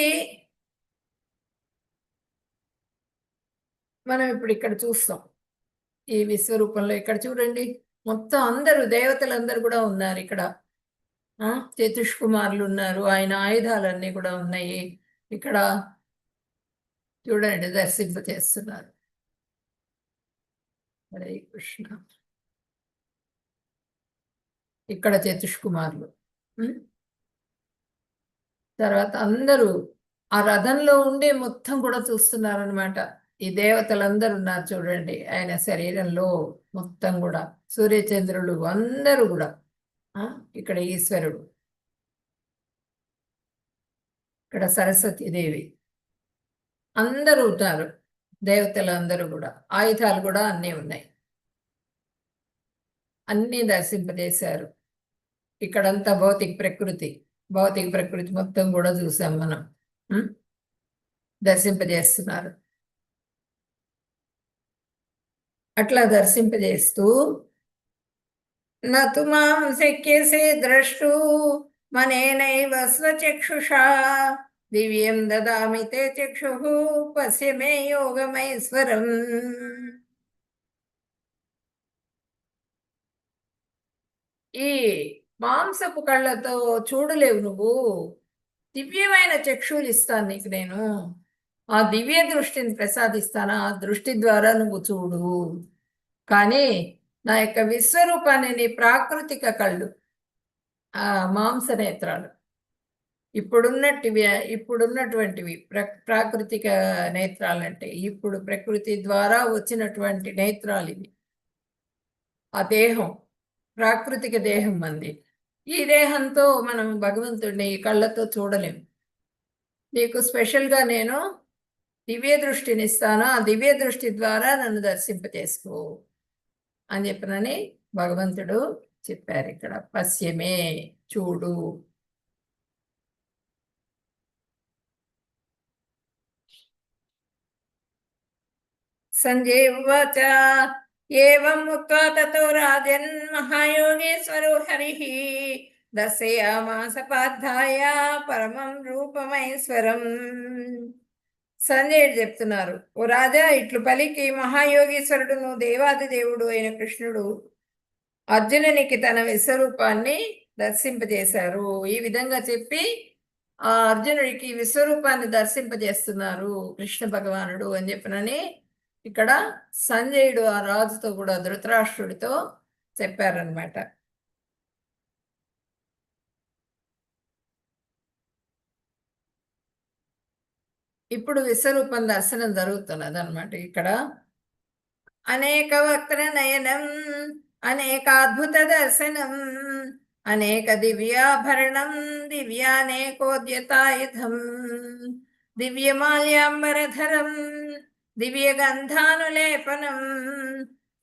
మనం ఇప్పుడు ఇక్కడ చూస్తాం ఈ విశ్వరూపంలో. ఇక్కడ చూడండి, మొత్తం అందరూ దేవతలందరూ కూడా ఉన్నారు ఇక్కడ. చతుష్కుమారులు ఉన్నారు, ఆయన ఆయుధాలన్నీ కూడా ఉన్నాయి ఇక్కడ. చూడండి, దర్శింప చేస్తున్నారు. హరే కృష్ణ. ఇక్కడ చతుష్కుమారులు. ఉం? తర్వాత అందరూ ఆ రథంలో ఉండే మొత్తం కూడా చూస్తున్నారనమాట. ఈ దేవతలందరూ ఉన్నారు చూడండి, ఆయన శరీరంలో మొత్తం కూడా సూర్యచంద్రులు అందరూ కూడా. ఇక్కడ ఈశ్వరుడు, ఇక్కడ సరస్వతీదేవి, అందరూ ఉంటారు. దేవతలు అందరూ కూడా, ఆయుధాలు కూడా అన్నీ ఉన్నాయి, అన్నీ దర్శింపజేశారు. ఇక్కడంతా భౌతిక ప్రకృతి మొత్తం కూడా చూసాం మనం. దర్శింపజేస్తున్నారు. అట్లా దర్శింపజేస్తూ నతు మాం శక్యసే ద్రష్టు మనేనైవ స్వచక్షుషా దివ్యం దదామి తే చక్షుః పశ్య మే యోగమైశ్వరం. ఈ మాంసపు కళ్ళతో చూడలేవు నువ్వు, దివ్యమైన చక్షువులు ఇస్తాను నీకు నేను. ఆ దివ్య దృష్టిని ప్రసాదిస్తాను, ఆ దృష్టి ద్వారా నువ్వు చూడు. కానీ నా యొక్క విశ్వరూపాన్ని నీ ప్రాకృతిక కళ్ళు, ఆ మాంస నేత్రాలు, ఇప్పుడున్నటువంటివి ప్రాకృతిక నేత్రాలు అంటే ఇప్పుడు ప్రకృతి ద్వారా వచ్చినటువంటి నేత్రాలు ఇవి. ఆ దేహం ప్రాకృతిక దేహం మంది. ఈ దేహంతో మనం భగవంతుడిని ఈ కళ్ళతో చూడలేం. నీకు స్పెషల్గా నేను దివ్య దృష్టిని ఇస్తాను, ఆ దివ్య దృష్టి ద్వారా నన్ను దర్శింపచేసుకో అని చెప్పనని భగవంతుడు చెప్పారు. ఇక్కడ పశ్యమే, చూడు. సంజయ్ ఉవాచ ఏవం ఉక్త్వా తతో రాజన్ మహాయోగేశ్వరో హరిః దర్శయామాస పార్థాయ పరమం రూపమైశ్వరం. సంజయుడు చెప్తున్నారు, ఓ రాజా, ఇట్లు పలికి మహాయోగేశ్వరుడును దేవాది దేవుడు అయిన కృష్ణుడు అర్జునునికి తన విశ్వరూపాన్ని దర్శింపజేశారు. ఈ విధంగా చెప్పి ఆ అర్జునుడికి విశ్వరూపాన్ని దర్శింపజేస్తున్నారు కృష్ణ భగవానుడు అని చెప్పనని ఇక్కడ సంజయుడు ఆ రాజుతో కూడా, ధృతరాష్ట్రుడితో చెప్పారనమాట. ఇప్పుడు విశ్వరూపం దర్శనం జరుగుతున్నది అనమాట. ఇక్కడ అనేక వక్ర నయనం, అనేకాద్భుత దర్శనం, అనేక దివ్యాభరణం, దివ్యానేకోద్యతాయుధం, దివ్యమాల్యాంబరధరం, దివ్యగంధానులేపనం,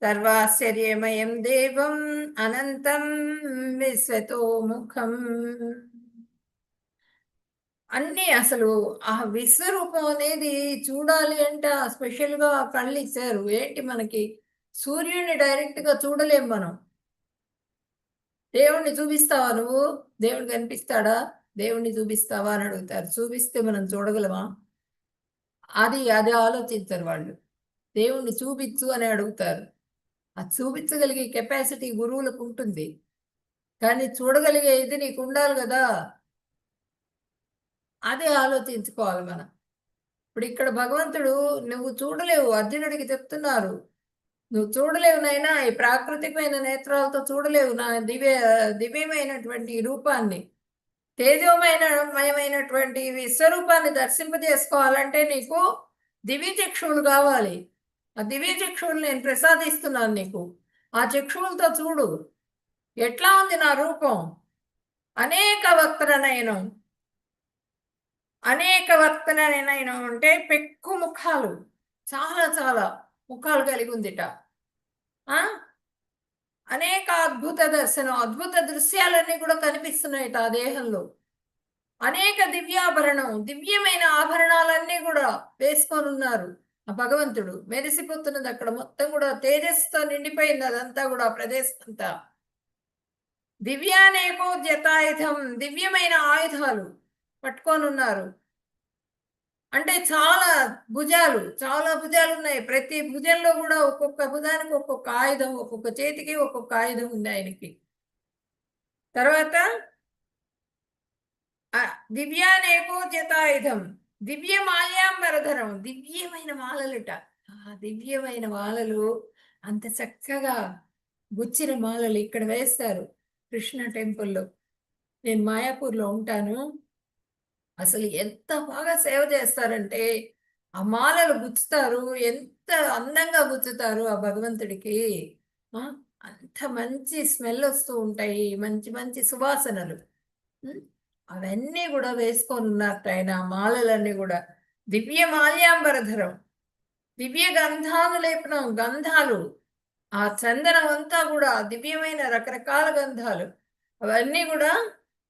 సర్వాశ్చర్యమయం దేవం అనంతం విశ్వతోముఖం. అన్నీ అసలు ఆ విశ్వరూపం అనేది చూడాలి అంటే స్పెషల్గా కళ్ళు ఇచ్చారు. ఏంటి, మనకి సూర్యుడిని డైరెక్ట్గా చూడలేం మనం. దేవుణ్ణి చూపిస్తావా నువ్వు, దేవుడు కనిపిస్తాడా, దేవుణ్ణి చూపిస్తావా అని అడుగుతారు. చూపిస్తే మనం చూడగలమా? అది ఆలోచించరు వాళ్ళు. దేవుణ్ణి చూపించు అని అడుగుతారు. అది చూపించగలిగే కెపాసిటీ గురువులకు ఉంటుంది, కానీ చూడగలిగే ఇది నీకు ఉండాలి కదా. అదే ఆలోచించుకోవాలి మనం. ఇప్పుడు ఇక్కడ భగవంతుడు నువ్వు చూడలేవు, అర్జునుడికి చెప్తున్నారు, నువ్వు చూడలేవు నైనా, ఈ ప్రాకృతికమైన నేత్రాలతో చూడలేవు నా దివ్యమైనటువంటి రూపాన్ని, తేజోమయమైనటువంటి విశ్వరూపాన్ని దర్శింపజేసుకోవాలంటే నీకు దివ్య చక్షువులు కావాలి. ఆ దివ్య చక్షువులు నేను ప్రసాదిస్తున్నాను నీకు. ఆ చక్షువులతో చూడు, ఎట్లా ఉంది నా రూపం. అనేక వక్రనయనం, అనేక వక్రనయనం అంటే పెక్కు ముఖాలు, చాలా చాలా ముఖాలు కలిగి ఉందిట. అనేక అద్భుత దర్శనం, అద్భుత దృశ్యాలన్నీ కూడా కనిపిస్తున్నాయిట ఆ దేహంలో. అనేక దివ్యాభరణం, దివ్యమైన ఆభరణాలన్నీ కూడా వేసుకొని ఉన్నారు. ఆ భగవంతుడు మెరిసిపోతున్నది అక్కడ, మొత్తం కూడా తేజస్సుతో నిండిపోయింది అదంతా కూడా, ప్రదేశం అంతా. దివ్యానేకో జతాయుధం, దివ్యమైన ఆయుధాలు పట్టుకొని ఉన్నారు. అంటే చాలా భుజాలు ఉన్నాయి. ప్రతి భుజంలో కూడా ఒక్కొక్క భుజానికి ఒక్కొక్క ఆయుధం, ఒక్కొక్క చేతికి ఒక్కొక్క ఆయుధం ఉంది ఆయనకి. తర్వాత దివ్యానేకో జతాయుధం, దివ్య మాల్యాంబరధరం, దివ్యమైన మాలలుట. ఆ దివ్యమైన మాలలు అంత చక్కగా గుచ్చిన మాలలు ఇక్కడ వేస్తారు కృష్ణ టెంపుల్లో. నేను మాయాపూర్లో ఉంటాను. అసలు ఎంత బాగా సేవ చేస్తారంటే ఆ మాలలు గుచ్చుతారు, ఎంత అందంగా గుచ్చుతారు ఆ భగవంతుడికి. ఆ, అంత మంచి స్మెల్ వస్తూ ఉంటాయి, మంచి మంచి సువాసనలు. ఉమ్, అవన్నీ కూడా వేసుకొని ఉన్నట్టు ఆయన ఆ మాలలన్నీ కూడా దివ్య మాల్యాంబరధరం, దివ్య గంధాలు లేపనం, గంధాలు. ఆ చందనం అంతా కూడా దివ్యమైన రకరకాల గంధాలు అవన్నీ కూడా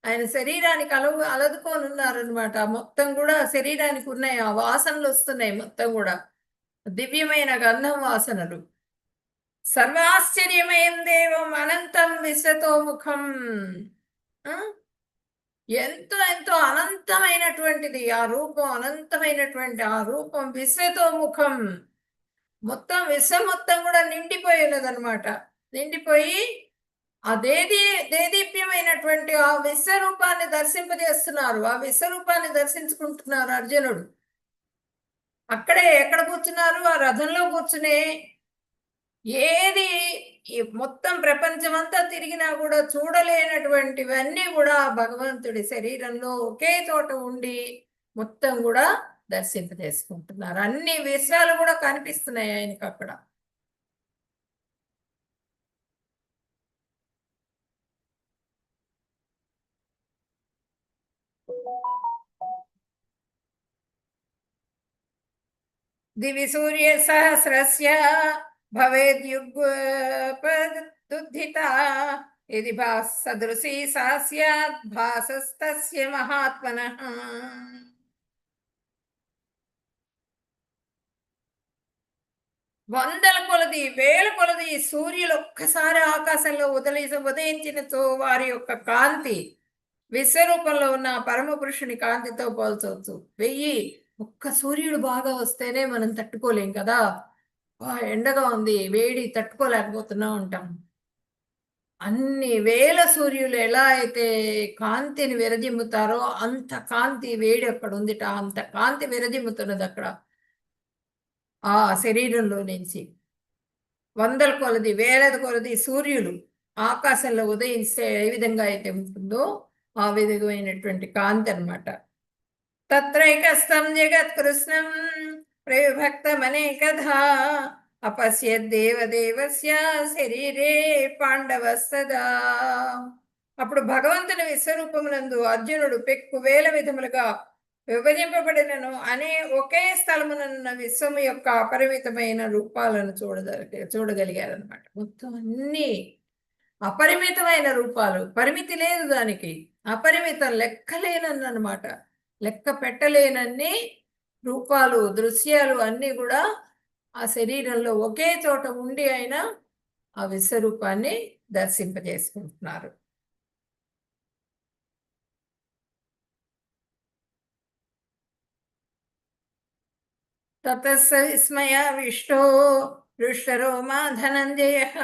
ఆయన శరీరానికి అలదుకొని ఉన్నారనమాట. మొత్తం కూడా శరీరానికి ఉన్నాయి, ఆ వాసనలు వస్తున్నాయి మొత్తం కూడా దివ్యమైన గంధం వాసనలు. సర్వాశ్చర్యమయం దేవం అనంతం విశ్వతో ముఖం. ఆ? ఎంతో ఎంతో అనంతమైనటువంటిది ఆ రూపం, అనంతమైనటువంటి ఆ రూపం విశ్వతో ముఖం. మొత్తం విశ్వం మొత్తం కూడా నిండిపోయి ఉన్నదనమాట. నిండిపోయి ఆ దేదీప్యమైనటువంటి ఆ విశ్వరూపాన్ని దర్శింపజేస్తున్నారు. ఆ విశ్వరూపాన్ని దర్శించుకుంటున్నారు అర్జునుడు. అక్కడే ఎక్కడ కూర్చున్నారు? ఆ రథంలో కూర్చునే. ఏది ఈ మొత్తం ప్రపంచమంతా తిరిగినా కూడా చూడలేనటువంటివన్నీ కూడా ఆ భగవంతుడి శరీరంలో ఒకే చోట ఉండి మొత్తం కూడా దర్శింపజేసుకుంటున్నారు. అన్ని విషయాలు కూడా కనిపిస్తున్నాయి ఆయనకు అక్కడ. దివి సూర్య సహస్రస్య భవేద్యుగ్పదుద్ధిత ఇది సదృశీ సా స్యాత్ భాసస్తస్య మహాత్మనః. వందల కొలది, వేల కొలది సూర్యులు ఒక్కసారి ఆకాశంలో ఉదయించినతో వారి యొక్క కాంతి విశ్వరూపంలో ఉన్న పరమ పురుషుని కాంతితో పోల్చవచ్చు. 1000 ఒక్క సూర్యుడు బాగా వస్తేనే మనం తట్టుకోలేం కదా. ఎండగా ఉంది, వేడి తట్టుకోలేకపోతున్నా ఉంటాం. అన్ని వేల సూర్యులు ఎలా అయితే కాంతిని విరజిమ్ముతారో అంత కాంతి వేడి అక్కడ ఉందిట. అంత కాంతి విరజిమ్ముతున్నది అక్కడ ఆ శరీరంలో నుంచి. వందల కొలది, వేల కొలది సూర్యులు ఆకాశంలో ఉదయిస్తే ఏ విధంగా అయితే ఉంటుందో ఆ విధమైనటువంటి కాంతి అన్నమాట. తత్రైకస్థం జగత్కృష్ణం ప్రవిభక్తమనేకధా అపశ్యద్దేవదేవస్య శరీరే పాండవ సదా. అప్పుడు భగవంతుని విశ్వరూపమునందు అర్జునుడు పెక్కు వేల విధములుగా విభజింపబడినను అనే ఒకే స్థలమునున్న విశ్వము యొక్క అపరిమితమైన రూపాలను చూడగలిగారనమాట. మొత్తం అన్ని అపరిమితమైన రూపాలు, పరిమితి లేదు దానికి, అపరిమితం, లెక్కలేనన్నమాట. లెక్క పెట్టలేనన్ని రూపాలు, దృశ్యాలు అన్నీ కూడా ఆ శరీరంలో ఒకే చోట ఉండి ఆయన ఆ విశ్వరూపాన్ని దర్శింపజేసుకుంటున్నారు. తతస్స విస్మయావిష్టో హృష్టరోమా ధనంజయః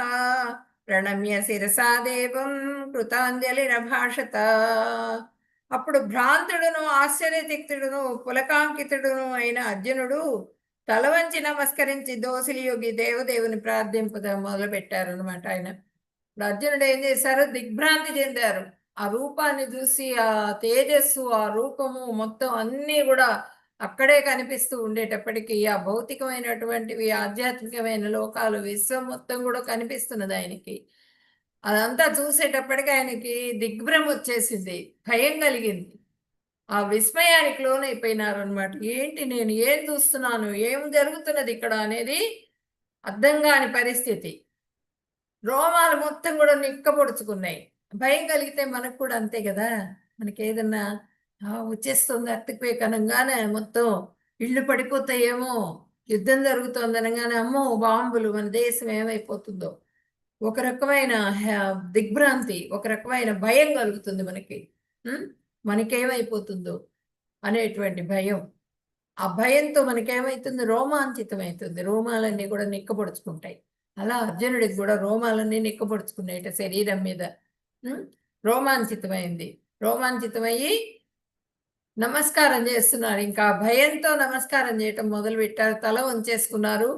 ప్రణమ్య శిరసా దేవం కృతాంజలిరభాషత. అప్పుడు భ్రాంతుడును ఆశ్చర్యతిక్తుడును పులకాంకితుడును అయిన అర్జునుడు తల వంచి నమస్కరించి దోసిలి యోగి దేవదేవుని ప్రార్థింపద మొదలుపెట్టారు అనమాట. ఆయన ఇప్పుడు అర్జునుడు ఏం చేశారు? దిగ్భ్రాంతి చెందారు. ఆ రూపాన్ని చూసి, ఆ తేజస్సు, ఆ రూపము మొత్తం అన్నీ కూడా అక్కడే కనిపిస్తూ ఉండేటప్పటికీ ఆ భౌతికమైనటువంటివి, ఆధ్యాత్మికమైన లోకాలు, విశ్వం మొత్తం కూడా కనిపిస్తున్నది ఆయనకి. అదంతా చూసేటప్పటికి ఆయనకి దిగ్భ్రమ వచ్చేసింది, భయం కలిగింది. ఆ విస్మయానికి లోనైపోయినారు అనమాట. ఏంటి, నేను ఏం చూస్తున్నాను, ఏం జరుగుతున్నది ఇక్కడ అనేది అర్థం కాని పరిస్థితి. రోమాలు మొత్తం కూడా నిక్కబొడుచుకున్నాయి. భయం కలిగితే మనకు కూడా అంతే కదా. మనకి ఏదన్నా వచ్చేస్తుంది అర్త్క్వేక్ అనగానే మొత్తం ఇళ్ళు పడిపోతాయేమో, యుద్ధం జరుగుతుంది అనగానే అమ్మో బాంబులు, మన దేశం ఏమైపోతుందో, ఒక రకమైన దిగ్భ్రాంతి, ఒక రకమైన భయం కలుగుతుంది మనకి. మనకేమైపోతుందో అనేటువంటి భయం. ఆ భయంతో మనకేమైతుంది? రోమాంచితమవుతుంది, రోమాలన్నీ కూడా నిక్కబొడుచుకుంటాయి. అలా అర్జునుడికి కూడా రోమాలన్నీ నిక్కబొడుచుకున్నాయట శరీరం మీద. రోమాంచితమైంది. రోమాంచితమయ్యి నమస్కారం చేస్తున్నారు. ఇంకా భయంతో నమస్కారం చేయటం మొదలు పెట్టారు. తల వంచేసుకున్నారు.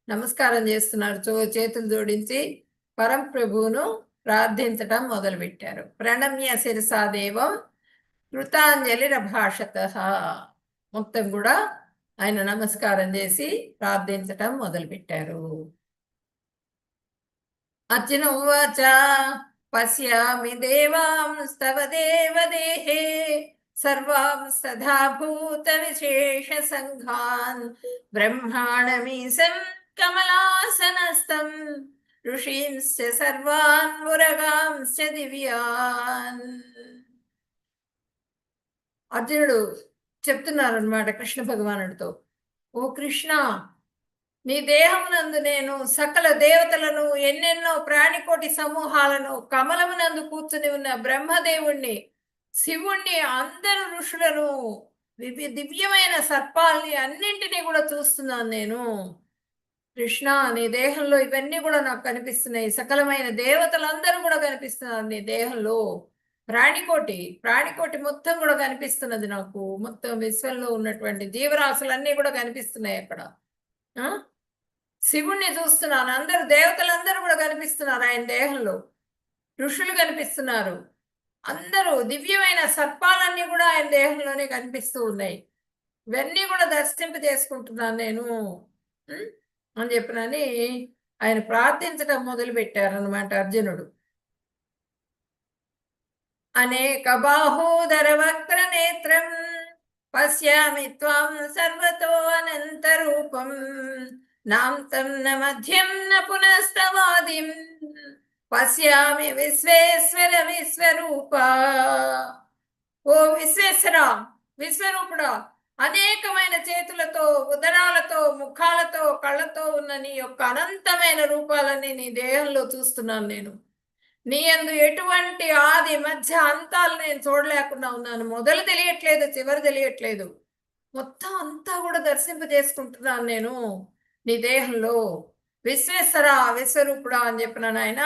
నమస్కారం చేస్తున్నారు. చేతులు జోడించి పరంప్రభువును ప్రార్థించటం మొదలుపెట్టారు. ప్రణమ్య శిరసాదేవం కృతాంజలి రభాషత. మొత్తం కూడా ఆయన నమస్కారం చేసి ప్రార్థించటం మొదలుపెట్టారు. అర్జున ఉవాచ పశ్యామి దేవాంస్తవ దేవదేహే సర్వాంస్తథా భూత విశేష సంఘాన్ బ్రహ్మాణమీశం కమలాసనస్థం ఋషీంశ్చ సర్వాన్ మురగాంశ్చ దివ్యాన్. అర్జునుడు చెప్తున్నారు అన్నమాట కృష్ణ భగవానుడితో, ఓ కృష్ణ, నీ దేహమునందు నేను సకల దేవతలను, ఎన్నెన్నో ప్రాణికోటి సమూహాలను, కమలమునందు కూర్చుని ఉన్న బ్రహ్మదేవుణ్ణి, శివుణ్ణి, అందరు ఋషులను, దివ్యమైన సర్పాల్ని అన్నింటినీ కూడా చూస్తున్నాను నేను. కృష్ణ, నీ దేహంలో ఇవన్నీ కూడా నాకు కనిపిస్తున్నాయి. సకలమైన దేవతలందరూ కూడా కనిపిస్తున్నారు నీ దేహంలో. ప్రాణికోటి మొత్తం కూడా కనిపిస్తున్నది నాకు. మొత్తం విశ్వంలో ఉన్నటువంటి జీవరాశులన్నీ కూడా కనిపిస్తున్నాయి అక్కడ. శివుణ్ణి చూస్తున్నాను, అందరు దేవతలందరూ కూడా కనిపిస్తున్నారు ఆయన దేహంలో. ఋషులు కనిపిస్తున్నారు, అందరూ దివ్యమైన సర్పాలన్నీ కూడా ఆయన దేహంలోనే కనిపిస్తూ ఉన్నాయి. ఇవన్నీ కూడా దర్శింపజేసుకుంటున్నాను నేను అని చెప్పినని ఆయన ప్రార్థించడం మొదలు పెట్టారనమాట అర్జునుడు. అనేక బాహూదర వక్ర నేత్రం పశ్యామి త్వాం సర్వతో అనంత రూపం నాంతం న మధ్యం న పునస్తవాదిం పశ్యామి విశ్వేశ్వర విశ్వరూప. ఓ విశ్వేశ్వరా, విశ్వరూపుడా, అనేకమైన చేతులతో, ఉదరాలతో, ముఖాలతో, కళ్ళతో ఉన్న నీ యొక్క అనంతమైన రూపాలని నీ దేహంలో చూస్తున్నాను నేను. నీ యందు ఎటువంటి ఆది మధ్య అంతాలు నేను చూడలేకుండా ఉన్నాను. మొదలు తెలియట్లేదు, చివరి తెలియట్లేదు. మొత్తం అంతా కూడా దర్శింపజేసుకుంటున్నాను నేను నీ దేహంలో. విశ్వేశ్వర విశ్వరూపుడా అని చెప్పినాను ఆయన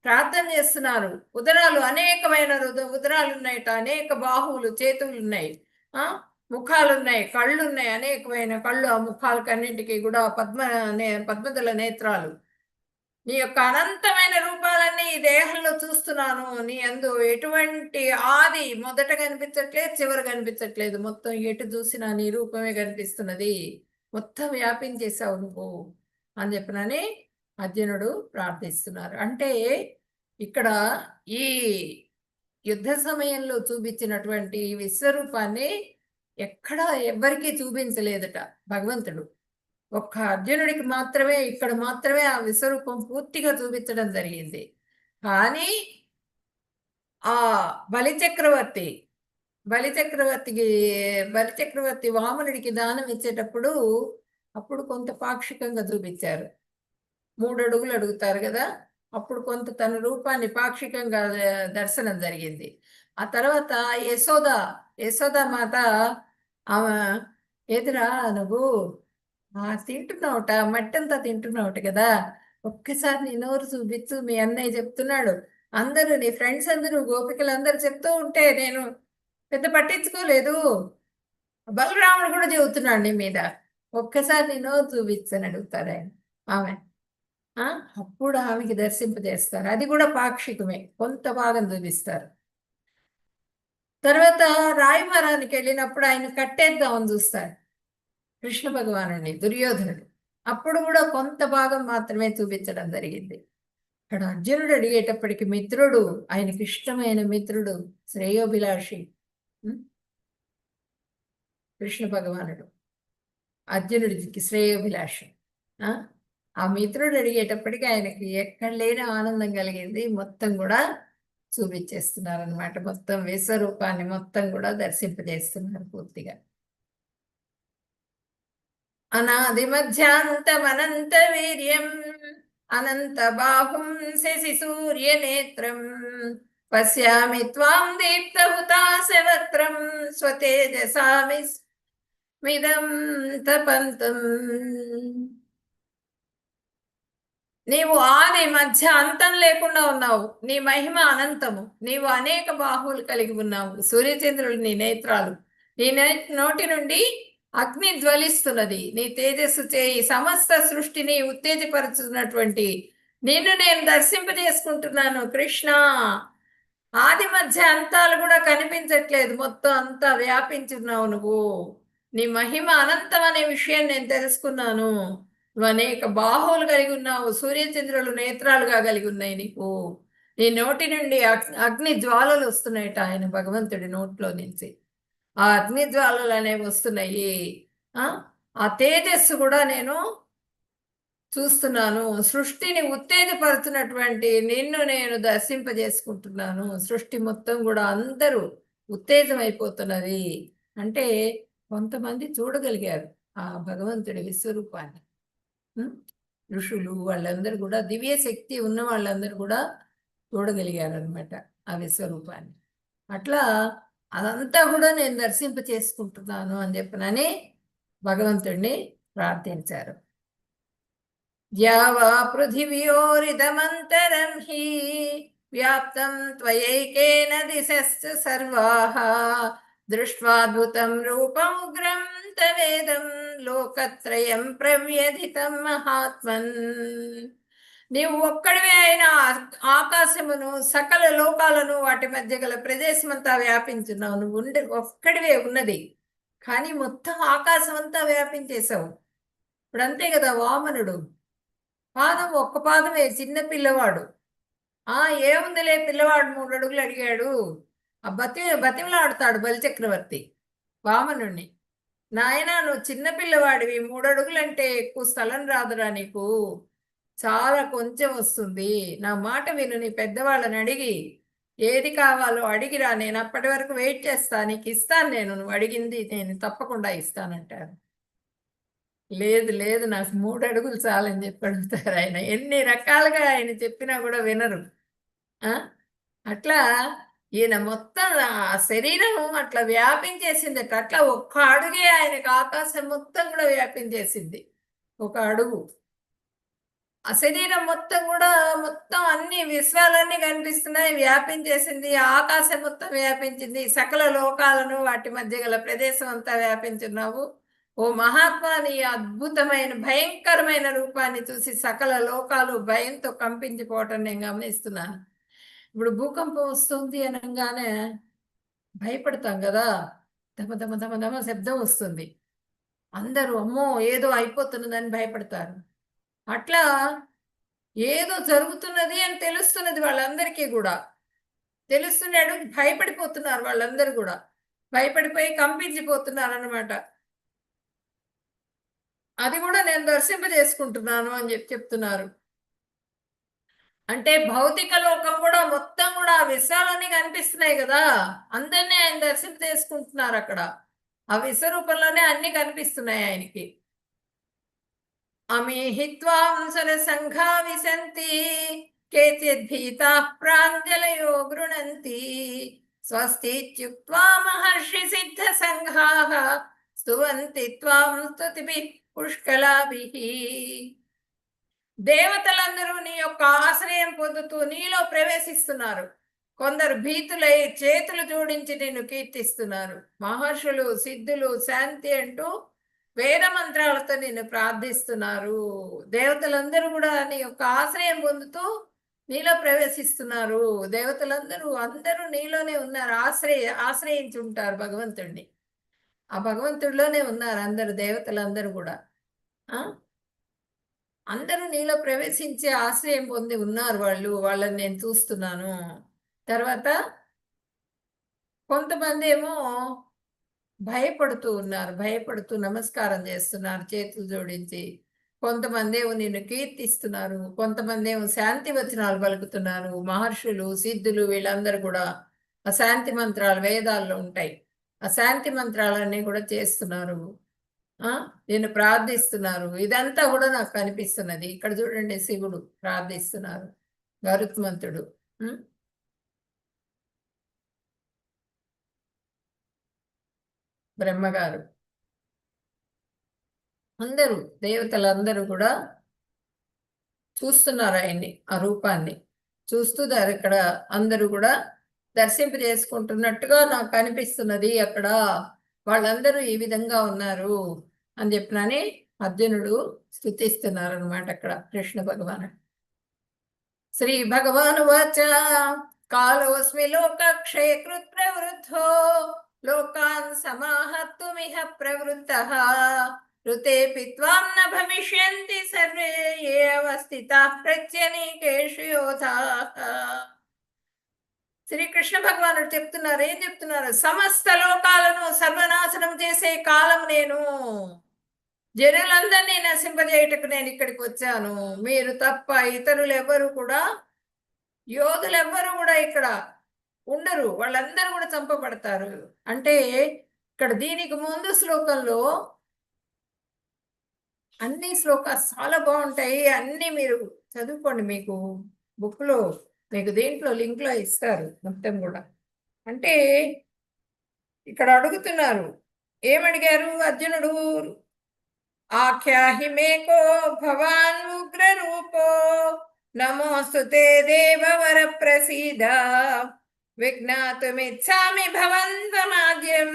ప్రార్థన చేస్తున్నారు. ఉదరాలు, అనేకమైన ఉదరాలు ఉన్నాయట, అనేక బాహువులు, చేతులు ఉన్నాయి, ముఖాలు ఉన్నాయి, కళ్ళు ఉన్నాయి, అనేకమైన కళ్ళు. ఆ ముఖాలకన్నింటికి కూడా పద్మదల నేత్రాలు. నీ యొక్క అనంతమైన రూపాలన్నీ ఈ దేహంలో చూస్తున్నాను. నీ యందు ఎటువంటి ఆది మొదట కనిపించట్లేదు, చివరి కనిపించట్లేదు. మొత్తం ఎటు చూసినా నీ రూపమే కనిపిస్తున్నది. మొత్తం వ్యాపించేశావు నువ్వు అని చెప్పినని అర్జునుడు ప్రార్థిస్తున్నారు. అంటే ఇక్కడ ఈ యుద్ధ సమయంలో చూపించినటువంటి విశ్వరూపాన్ని ఎక్కడా ఎవ్వరికీ చూపించలేదట భగవంతుడు. ఒక్క అర్జునుడికి మాత్రమే, ఇక్కడ మాత్రమే ఆ విశ్వరూపం పూర్తిగా చూపించడం జరిగింది. కానీ ఆ బలిచక్రవర్తి వామనుడికి దానం ఇచ్చేటప్పుడు అప్పుడు కొంత పాక్షికంగా చూపించారు. 3 అడుగులు అడుగుతారు కదా, అప్పుడు కొంత తన రూపాన్ని పాక్షికంగా దర్శనం జరిగింది. ఆ తర్వాత యశోదా మాత, ఆమె ఎదురా నువ్వు తింటున్నావుట, మట్టంతా తింటున్నావుట కదా, ఒక్కసారి నీ నోరు చూపించు, మీ అన్నయ్య చెప్తున్నాడు, అందరూ నీ ఫ్రెండ్స్ అందరూ, గోపికలు అందరూ చెప్తూ ఉంటే నేను పెద్ద పట్టించుకోలేదు, బలరాముడు కూడా చెబుతున్నాడు నీ మీద, ఒక్కసారి నీ నోరు చూపించని అడుగుతారు ఆయన. ఆమె అప్పుడు ఆమెకి దర్శింపజేస్తారు. అది కూడా పాక్షికమే, కొంత భాగం చూపిస్తారు. తర్వాత రాయమరానికి వెళ్ళినప్పుడు ఆయన కట్టేద్దామని చూస్తాడు కృష్ణ భగవానుడిని దుర్యోధనుడు. అప్పుడు కూడా కొంత భాగం మాత్రమే చూపించడం జరిగింది. అక్కడ అర్జునుడు అడిగేటప్పటికి మిత్రుడు, ఆయనకి ఇష్టమైన మిత్రుడు, శ్రేయోభిలాషి కృష్ణ భగవానుడు, అర్జునుడికి శ్రేయోభిలాషి. ఆ మిత్రుడు అడిగేటప్పటికి ఆయనకి ఎక్కడ లేని ఆనందం కలిగింది. మొత్తం కూడా చూపించేస్తున్నారు అనమాట. మొత్తం విశ్వరూపాన్ని మొత్తం కూడా దర్శింపజేస్తున్నారు పూర్తిగా. అనాది మధ్యాంతమనంత వీర్యం అనంత బాహుం శశి సూర్య నేత్రం పశ్యామి త్వాం దీప్తహుతాశవక్త్రం స్వతేజసామి మిదం తపంతం. నీవు ఆది మధ్య అంతం లేకుండా ఉన్నావు. నీ మహిమ అనంతము. నీవు అనేక బాహువులు కలిగి ఉన్నావు. సూర్యచంద్రులు నీ నేత్రాలు. నీ నోటి నుండి అగ్ని జ్వలిస్తున్నది. నీ తేజస్సు చేయి సమస్త సృష్టిని ఉత్తేజపరుచుతున్నటువంటి నిన్ను నేను దర్శింపజేసుకుంటున్నాను కృష్ణ. ఆది మధ్య అంతాలు కూడా కనిపించట్లేదు, మొత్తం అంతా వ్యాపించున్నావు నువ్వు. నీ మహిమ అనంతం అనే విషయం నేను తెలుసుకున్నాను. నువ్వు అనేక బాహువులు కలిగి ఉన్నావు, సూర్యచంద్రులు నేత్రాలుగా కలిగి ఉన్నాయి నీకు. నీ నోటి నుండి అగ్ని జ్వాలలు వస్తున్నాయట ఆయన భగవంతుడి నోట్లో నుంచి. ఆ అగ్ని జ్వాలలు అనేవి వస్తున్నాయి. ఆ ఆ తేజస్సు కూడా నేను చూస్తున్నాను. సృష్టిని ఉత్తేజపరుచున్నటువంటి నిన్ను నేను దర్శింపజేసుకుంటున్నాను. సృష్టి మొత్తం కూడా అందరూ ఉత్తేజం అయిపోతున్నది. అంటే కొంతమంది చూడగలిగారు ఆ భగవంతుడి విశ్వరూపాన్ని. ఉం? ఋషులు వాళ్ళందరూ కూడా దివ్య శక్తి ఉన్న వాళ్ళందరూ కూడా చూడగలిగారు అనమాట ఆ విశ్వరూపాన్ని. అట్లా అదంతా కూడా నేను దర్శింప చేసుకుంటున్నాను అని చెప్పనని భగవంతుడిని ప్రార్థించారు. ద్యావా పృథివ్యోరిదమంతరం హి వ్యాప్తం త్వయైకేన దిశశ్చ సర్వాః దృష్ట్వాద్భుతం రూపముగ్రం తవేదం లోకత్రయం ప్రవ్యధితం మహాత్మన్. నీవు ఒక్కడివే అయిన ఆకాశమును సకల లోకాలను వాటి మధ్య గల ప్రదేశమంతా వ్యాపించున్నావు. నువ్వు ఉండి ఒక్కడివే ఉన్నది, కానీ మొత్తం ఆకాశం అంతా వ్యాపించేశావు. ఇప్పుడు అంతే కదా, వామనుడు పాదం ఒక్క పాదమే, చిన్న పిల్లవాడు. ఏముందిలే పిల్లవాడు 3 అడుగులు అడిగాడు. ఆ బతిమలాడుతాడు బలిచక్రవర్తి వామనుణ్ణి. నాయనా నువ్వు చిన్న పిల్లవాడివి, 3 అడుగులు అంటే ఎక్కువ స్థలం రాదురా నీకు, చాలా కొంచెం వస్తుంది. నా మాట విను, నీ పెద్దవాళ్ళని అడిగి ఏది కావాలో అడిగిరా, నేను అప్పటి వరకు వెయిట్ చేస్తా, నీకు ఇస్తాను, నువ్వు అడిగింది నేను తప్పకుండా ఇస్తానంటారు. లేదు లేదు నాకు 3 అడుగులు చాలని చెప్పి అడుగుతారు ఆయన. ఎన్ని రకాలుగా ఆయన చెప్పినా కూడా వినరు. అట్లా ఈయన మొత్తం ఆ శరీరం అట్లా వ్యాపించేసింది. అట్లా ఒక్క అడుగే ఆయనకు ఆకాశం మొత్తం కూడా వ్యాపించేసింది. ఒక అడుగు ఆ శరీరం మొత్తం కూడా, మొత్తం అన్ని విశ్వాలన్నీ కనిపిస్తున్నాయి, వ్యాపించేసింది. ఆకాశం మొత్తం వ్యాపించింది, సకల లోకాలను వాటి మధ్య గల ప్రదేశం అంతా వ్యాపించున్నావు. ఓ మహాత్మా, నీ అద్భుతమైన భయంకరమైన రూపాన్ని చూసి సకల లోకాలు భయంతో కంపించిపోవటం నేను గమనిస్తున్నాను. ఇప్పుడు భూకంపం వస్తుంది అనగానే భయపడతాం కదా, దమ దమ దమ దమ శబ్దం వస్తుంది, అందరూ అమ్మో ఏదో అయిపోతున్నదని భయపడతారు. అట్లా ఏదో జరుగుతున్నది అని తెలుస్తున్నది వాళ్ళందరికీ కూడా, తెలుస్తున్నాడు, భయపడిపోతున్నారు వాళ్ళందరూ కూడా, భయపడిపోయి కంపించిపోతున్నారు అన్నమాట. అది కూడా నేను దర్శింపజేసుకుంటున్నాను అని చెప్తున్నారు. అంటే భౌతిక లోకం కూడా మొత్తం కూడా విశ్వాలన్నీ కనిపిస్తున్నాయి కదా, అందరినీ ఆయన దర్శింపజేసుకుంటున్నారు అక్కడ. ఆ విశ్వరూపంలోనే అన్ని కనిపిస్తున్నాయి ఆయనకి. అమీహిత్వాంసర సంఘా విశంతి కేచిద్భీతాః ప్రాంజలయో గృణంతి స్వస్తిత్యుక్త్వా మహర్షి సిద్ధ సంఘాః స్తువంతి త్వాం స్తుతిభిః పుష్కలాభిః. దేవతలందరూ నీ యొక్క ఆశ్రయం పొందుతూ నీలో ప్రవేశిస్తున్నారు. కొందరు భీతులై చేతులు జోడించి నిన్ను కీర్తిస్తున్నారు. మహర్షులు, సిద్ధులు, శాంతి అంటూ వేద మంత్రాలతో నిన్ను ప్రార్థిస్తున్నారు. దేవతలందరూ కూడా నీ యొక్క ఆశ్రయం పొందుతూ నీలో ప్రవేశిస్తున్నారు. దేవతలందరూ అందరూ నీలోనే ఉన్నారు, ఆశ్రయించి ఉంటారు భగవంతుడిని. ఆ భగవంతుడిలోనే ఉన్నారు అందరు దేవతలందరూ కూడా. అందరూ నీలో ప్రవేశించి ఆశ్రయం పొంది ఉన్నారు వాళ్ళని నేను చూస్తున్నాను. తర్వాత కొంతమంది ఏమో భయపడుతూ ఉన్నారు, భయపడుతూ నమస్కారం చేస్తున్నారు చేతులు జోడించి. కొంతమంది ఏమో నిన్ను కీర్తిస్తున్నారు, కొంతమంది ఏమో శాంతి వచనాలు పలుకుతున్నారు. మహర్షులు, సిద్ధులు వీళ్ళందరూ కూడా ఆ శాంతి మంత్రాలు వేదాల్లో ఉంటాయి, ఆ శాంతి మంత్రాలన్నీ కూడా చేస్తున్నారు, నేను ప్రార్థిస్తున్నారు. ఇదంతా కూడా నాకు కనిపిస్తున్నది. ఇక్కడ చూడండి, శివుడు ప్రార్థిస్తున్నారు, గరుత్మంతుడు, బ్రహ్మగారు, అందరూ దేవతలందరూ కూడా చూస్తున్నారు ఆయన్ని, ఆ రూపాన్ని చూస్తూ ఇక్కడ అందరూ కూడా దర్శింపజేసుకుంటున్నట్టుగా నాకు కనిపిస్తున్నది అక్కడ. వాళ్ళందరూ ఈ విధంగా ఉన్నారు అని చెప్పినని అర్జునుడు స్తుతిస్తున్నారు అనమాట అక్కడ కృష్ణ భగవానుడు. శ్రీ భగవానువాచ కాలోస్మి లోకక్షయకృత్ ప్రవృద్ధో లోకాన్ సమాహర్తుమిహ ప్రవృత్తః ఋతేపి త్వాం న భవిష్యంతి సర్వే ఏ అవస్థితాః ప్రత్యనీకేషు యోధాః. శ్రీకృష్ణ భగవానుడు చెప్తున్నారు, ఏం చెప్తున్నారు? సమస్త లోకాలను సర్వనాశనం చేసే కాలం నేను, జనులందరినీ నశింపజేయటకు నేను ఇక్కడికి వచ్చాను. మీరు తప్ప ఇతరులు ఎవరు కూడా, యోధులు ఎవ్వరు కూడా ఇక్కడ ఉండరు, వాళ్ళందరూ కూడా చంపబడతారు. అంటే ఇక్కడ దీనికి ముందు శ్లోకంలో అన్ని శ్లోకాలు చాలా బాగుంటాయి, అన్ని మీరు చదువుకోండి, మీకు బుక్లో మీకు దేంట్లో లింక్లో ఇస్తారు మొత్తం కూడా. అంటే ఇక్కడ అడుగుతున్నారు, ఏమడిగారు అర్జునుడు? ఆఖ్యాహి మేకో భవాన్ ఉగ్ర రూపో నమోస్తుతే దేవవర ప్రసీద విజ్ఞాతుమిచ్చామి భవంతమాద్యం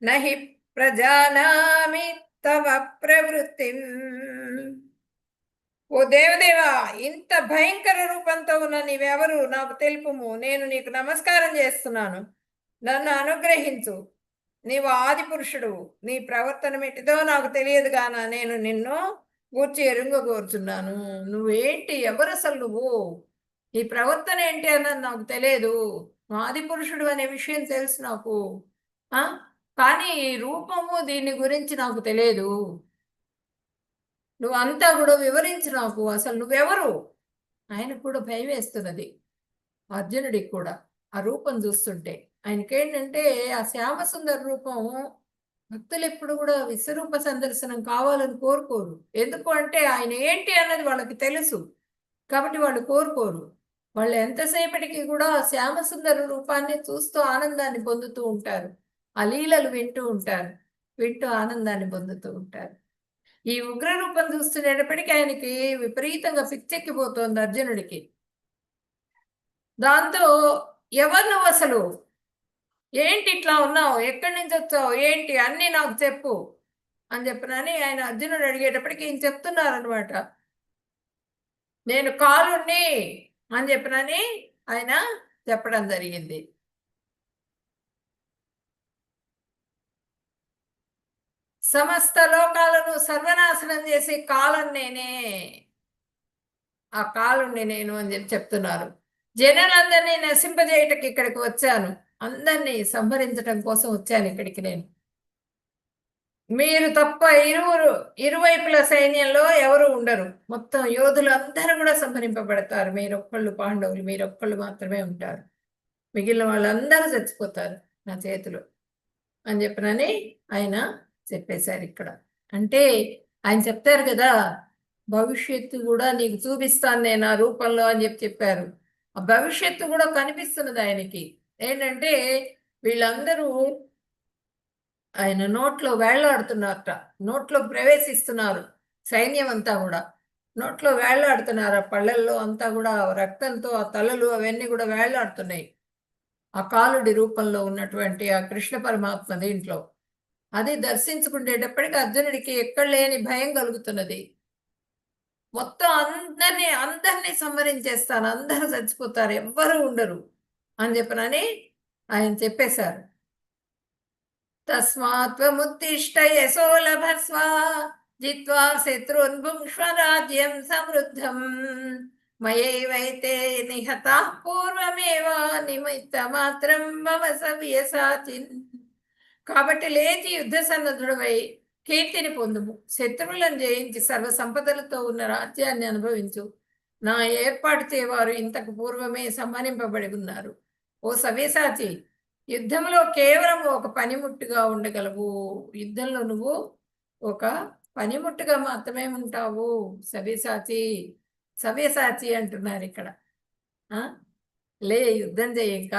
నహి ప్రజానామి తవ ప్రవృత్తిం. ఓ దేవదేవా, ఇంత భయంకర రూపంతో ఉన్న నీవెవరు నాకు తెలుపుము, నేను నీకు నమస్కారం చేస్తున్నాను, నన్ను అనుగ్రహించు. నీవు ఆది పురుషుడు, నీ ప్రవర్తన ఎట్టిదో నాకు తెలియదు గాన నేను నిన్ను గూర్చి ఎరుంగగోరుచున్నాను. నువ్వేంటి, ఎవరు అసలు నువ్వు, నీ ప్రవర్తన ఏంటి అన్నది నాకు తెలియదు. ఆది పురుషుడు అనే విషయం తెలుసు నాకు, కానీ ఈ రూపము దీని గురించి నాకు తెలియదు. నువ్వు అంతా కూడా వివరించి నాకు, అసలు నువ్వెవరు? ఆయనకు కూడా భయం వేస్తున్నది, అర్జునుడికి కూడా ఆ రూపం చూస్తుంటే. ఆయనకేంటంటే ఆ శ్యామసుందర రూపం, భక్తులు ఎప్పుడు కూడా విశ్వరూప సందర్శనం కావాలని కోరుకోరు. ఎందుకు అంటే ఆయన ఏంటి అన్నది వాళ్ళకి తెలుసు కాబట్టి వాళ్ళు కోరుకోరు. వాళ్ళు ఎంతసేపటికి కూడా శ్యామసుందర రూపాన్ని చూస్తూ ఆనందాన్ని పొందుతూ ఉంటారు, ఆ లీలలు వింటూ ఉంటారు, వింటూ ఆనందాన్ని పొందుతూ ఉంటారు. ఈ ఉగ్ర రూపం చూస్తున్నప్పటికీ ఆయనకి విపరీతంగా పిచ్చెక్కిపోతోంది అర్జునుడికి. దాంతో ఎవరు నువ్వు అసలు, ఏంటి ఇట్లా ఉన్నావు, ఎక్కడి నుంచి వచ్చావు, ఏంటి అన్నీ నాకు చెప్పు అని చెప్పనని ఆయన అర్జునుడు అడిగేటప్పటికి ఈయన చెప్తున్నారనమాట. నేను కాలుణ్ణి అని చెప్పనని ఆయన చెప్పడం జరిగింది. సమస్త లోకాలను సర్వనాశనం చేసే కాలం నేనే, ఆ కాలుణ్ణి నేను అని చెప్పి చెప్తున్నారు. జనులందరినీ నశింపజేయటకి ఇక్కడికి వచ్చాను, అందరినీ సంహరించడం కోసం వచ్చాను ఇక్కడికి నేను. మీరు తప్ప ఇరువైపుల సైన్యంలో ఎవరు ఉండరు, మొత్తం యోధులు అందరూ కూడా సంహరింపబడతారు. మీరొక్కళ్ళు పాండవులు, మీరొక్కళ్ళు మాత్రమే ఉంటారు, మిగిలిన వాళ్ళందరూ చచ్చిపోతారు నా చేతిలో అని చెప్పనని ఆయన చెప్పేశారు ఇక్కడ. అంటే ఆయన చెప్తారు కదా, భవిష్యత్తు కూడా నీకు చూపిస్తాను నేను ఆ రూపంలో అని చెప్పారు. ఆ భవిష్యత్తు కూడా కనిపిస్తున్నది ఆయనకి. ఏంటంటే వీళ్ళందరూ ఆయన నోట్లో వేళ్లాడుతున్నారట, నోట్లో ప్రవేశిస్తున్నారు, సైన్యం అంతా కూడా నోట్లో వేళ్లాడుతున్నారు. ఆ పళ్ళల్లో అంతా కూడా రక్తంతో ఆ తలలు అవన్నీ కూడా వేళ్లాడుతున్నాయి, ఆ కాలుడి రూపంలో ఉన్నటువంటి ఆ కృష్ణ పరమాత్మ దీంట్లో. అది దర్శించుకునేటప్పటికి అర్జునుడికి ఎక్కడ లేని భయం కలుగుతున్నది. మొత్తం అందరినీ సంహరించేస్తాను, అందరూ చచ్చిపోతారు, ఎవ్వరూ ఉండరు అని చెప్పనని ఆయన చెప్పేశారు. తస్మాత్ త్వముత్తిష్ట యశో లభస్వ జిత్వా శత్రున్ భుంక్ష్వ రాజ్యం సమృద్ధం మయైవైతే నిహతాః పూర్వమేవ నిమిత్త మాత్రం మమ సవ్యసాచిన్. కాబట్టి లేచి యుద్ధ సన్నద్ధుడవై కీర్తిని పొందుము, శత్రువులను జయించి సర్వ సంపదలతో ఉన్న రాజ్యాన్ని అనుభవించు. నా ఏర్పాటు చేయవారు ఇంతకు పూర్వమే సంహరింపబడి ఉన్నారు. ఓ సవ్యసాచి, యుద్ధంలో కేవలం ఒక పనిముట్టుగా ఉండగలవు, యుద్ధంలో నువ్వు ఒక పనిముట్టుగా మాత్రమే ఉంటావు. సవ్యసాచి, సవ్యసాచి అంటున్నారు ఇక్కడ. లే యుద్ధం చేయక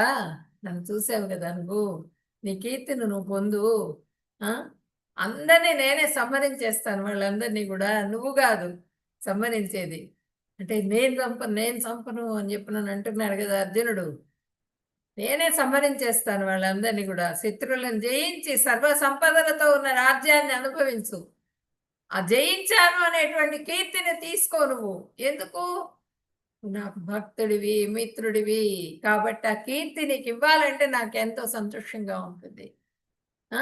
నన్ను చూసావు కదా నువ్వు, నీ కీర్తిని నువ్వు పొందు, అందరినీ నేనే సంహరించేస్తాను, వాళ్ళందరినీ కూడా నువ్వు కాదు సంహరించేది. అంటే నేను చంపను అని చెప్పి నన్ను అంటున్నాడు కదా అర్జునుడు. నేనే సంహరించేస్తాను వాళ్ళందరినీ కూడా. శత్రువులను జయించి సర్వ సంపదలతో ఉన్న రాజ్యాన్ని అనుభవించు. ఆ జయించాను అనేటువంటి కీర్తిని తీసుకో నువ్వు. ఎందుకు? నాకు భక్తుడివి, మిత్రుడివి కాబట్టి ఆ కీర్తి నీకు ఇవ్వాలంటే నాకు ఎంతో సంతోషంగా ఉంటుంది. ఆ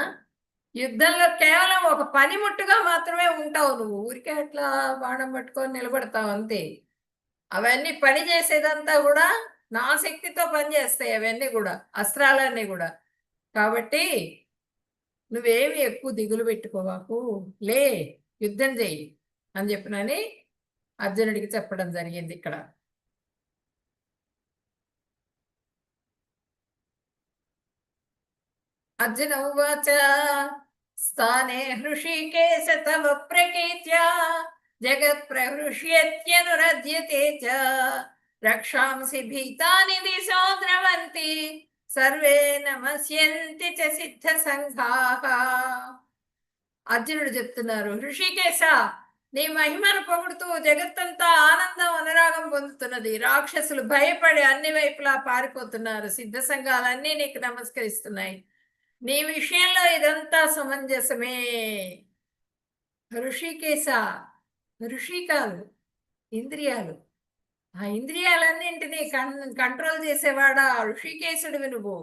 యుద్ధంలో కేవలం ఒక పనిముట్టుగా మాత్రమే ఉంటావు నువ్వు. ఊరికే అట్లా బాణం పట్టుకొని నిలబడతావు అంతే. అవన్నీ పని చేసేదంతా కూడా నా శక్తితో పనిచేస్తాయి అవన్నీ కూడా, అస్త్రాలన్నీ కూడా. కాబట్టి నువ్వేమి ఎక్కువ దిగులు పెట్టుకోవాకు, లే యుద్ధం చెయ్యి అని చెప్పినని అర్జునుడికి చెప్పడం జరిగింది ఇక్కడ. అర్జున ఉవాచ స్థానే హృషీకేశ తవ ప్రకీర్త్యా జగత్ ప్రహృష్యత్యనురజ్యతే చ రక్షాంసి భీతాని దిశో ద్రవంతి సర్వే నమస్యంతి చ సిద్ధ సంఘాః. అర్జునుడు చెప్తున్నారు, హృషికేశ నీ మహిమను పొగుడుతూ జగత్తంతా ఆనందం అనురాగం పొందుతున్నది. రాక్షసులు భయపడి అన్ని వైపులా పారిపోతున్నారు. సిద్ధ సంఘాలన్నీ నీకు నమస్కరిస్తున్నాయి. నీ విషయంలో ఇదంతా సమంజసమే. ఋషికేశ, ఋషి కాదు, ఇంద్రియాలు. ఆ ఇంద్రియాలన్నింటినీ కంట్రోల్ చేసేవాడా ఋషికేశుడివి నువ్వు.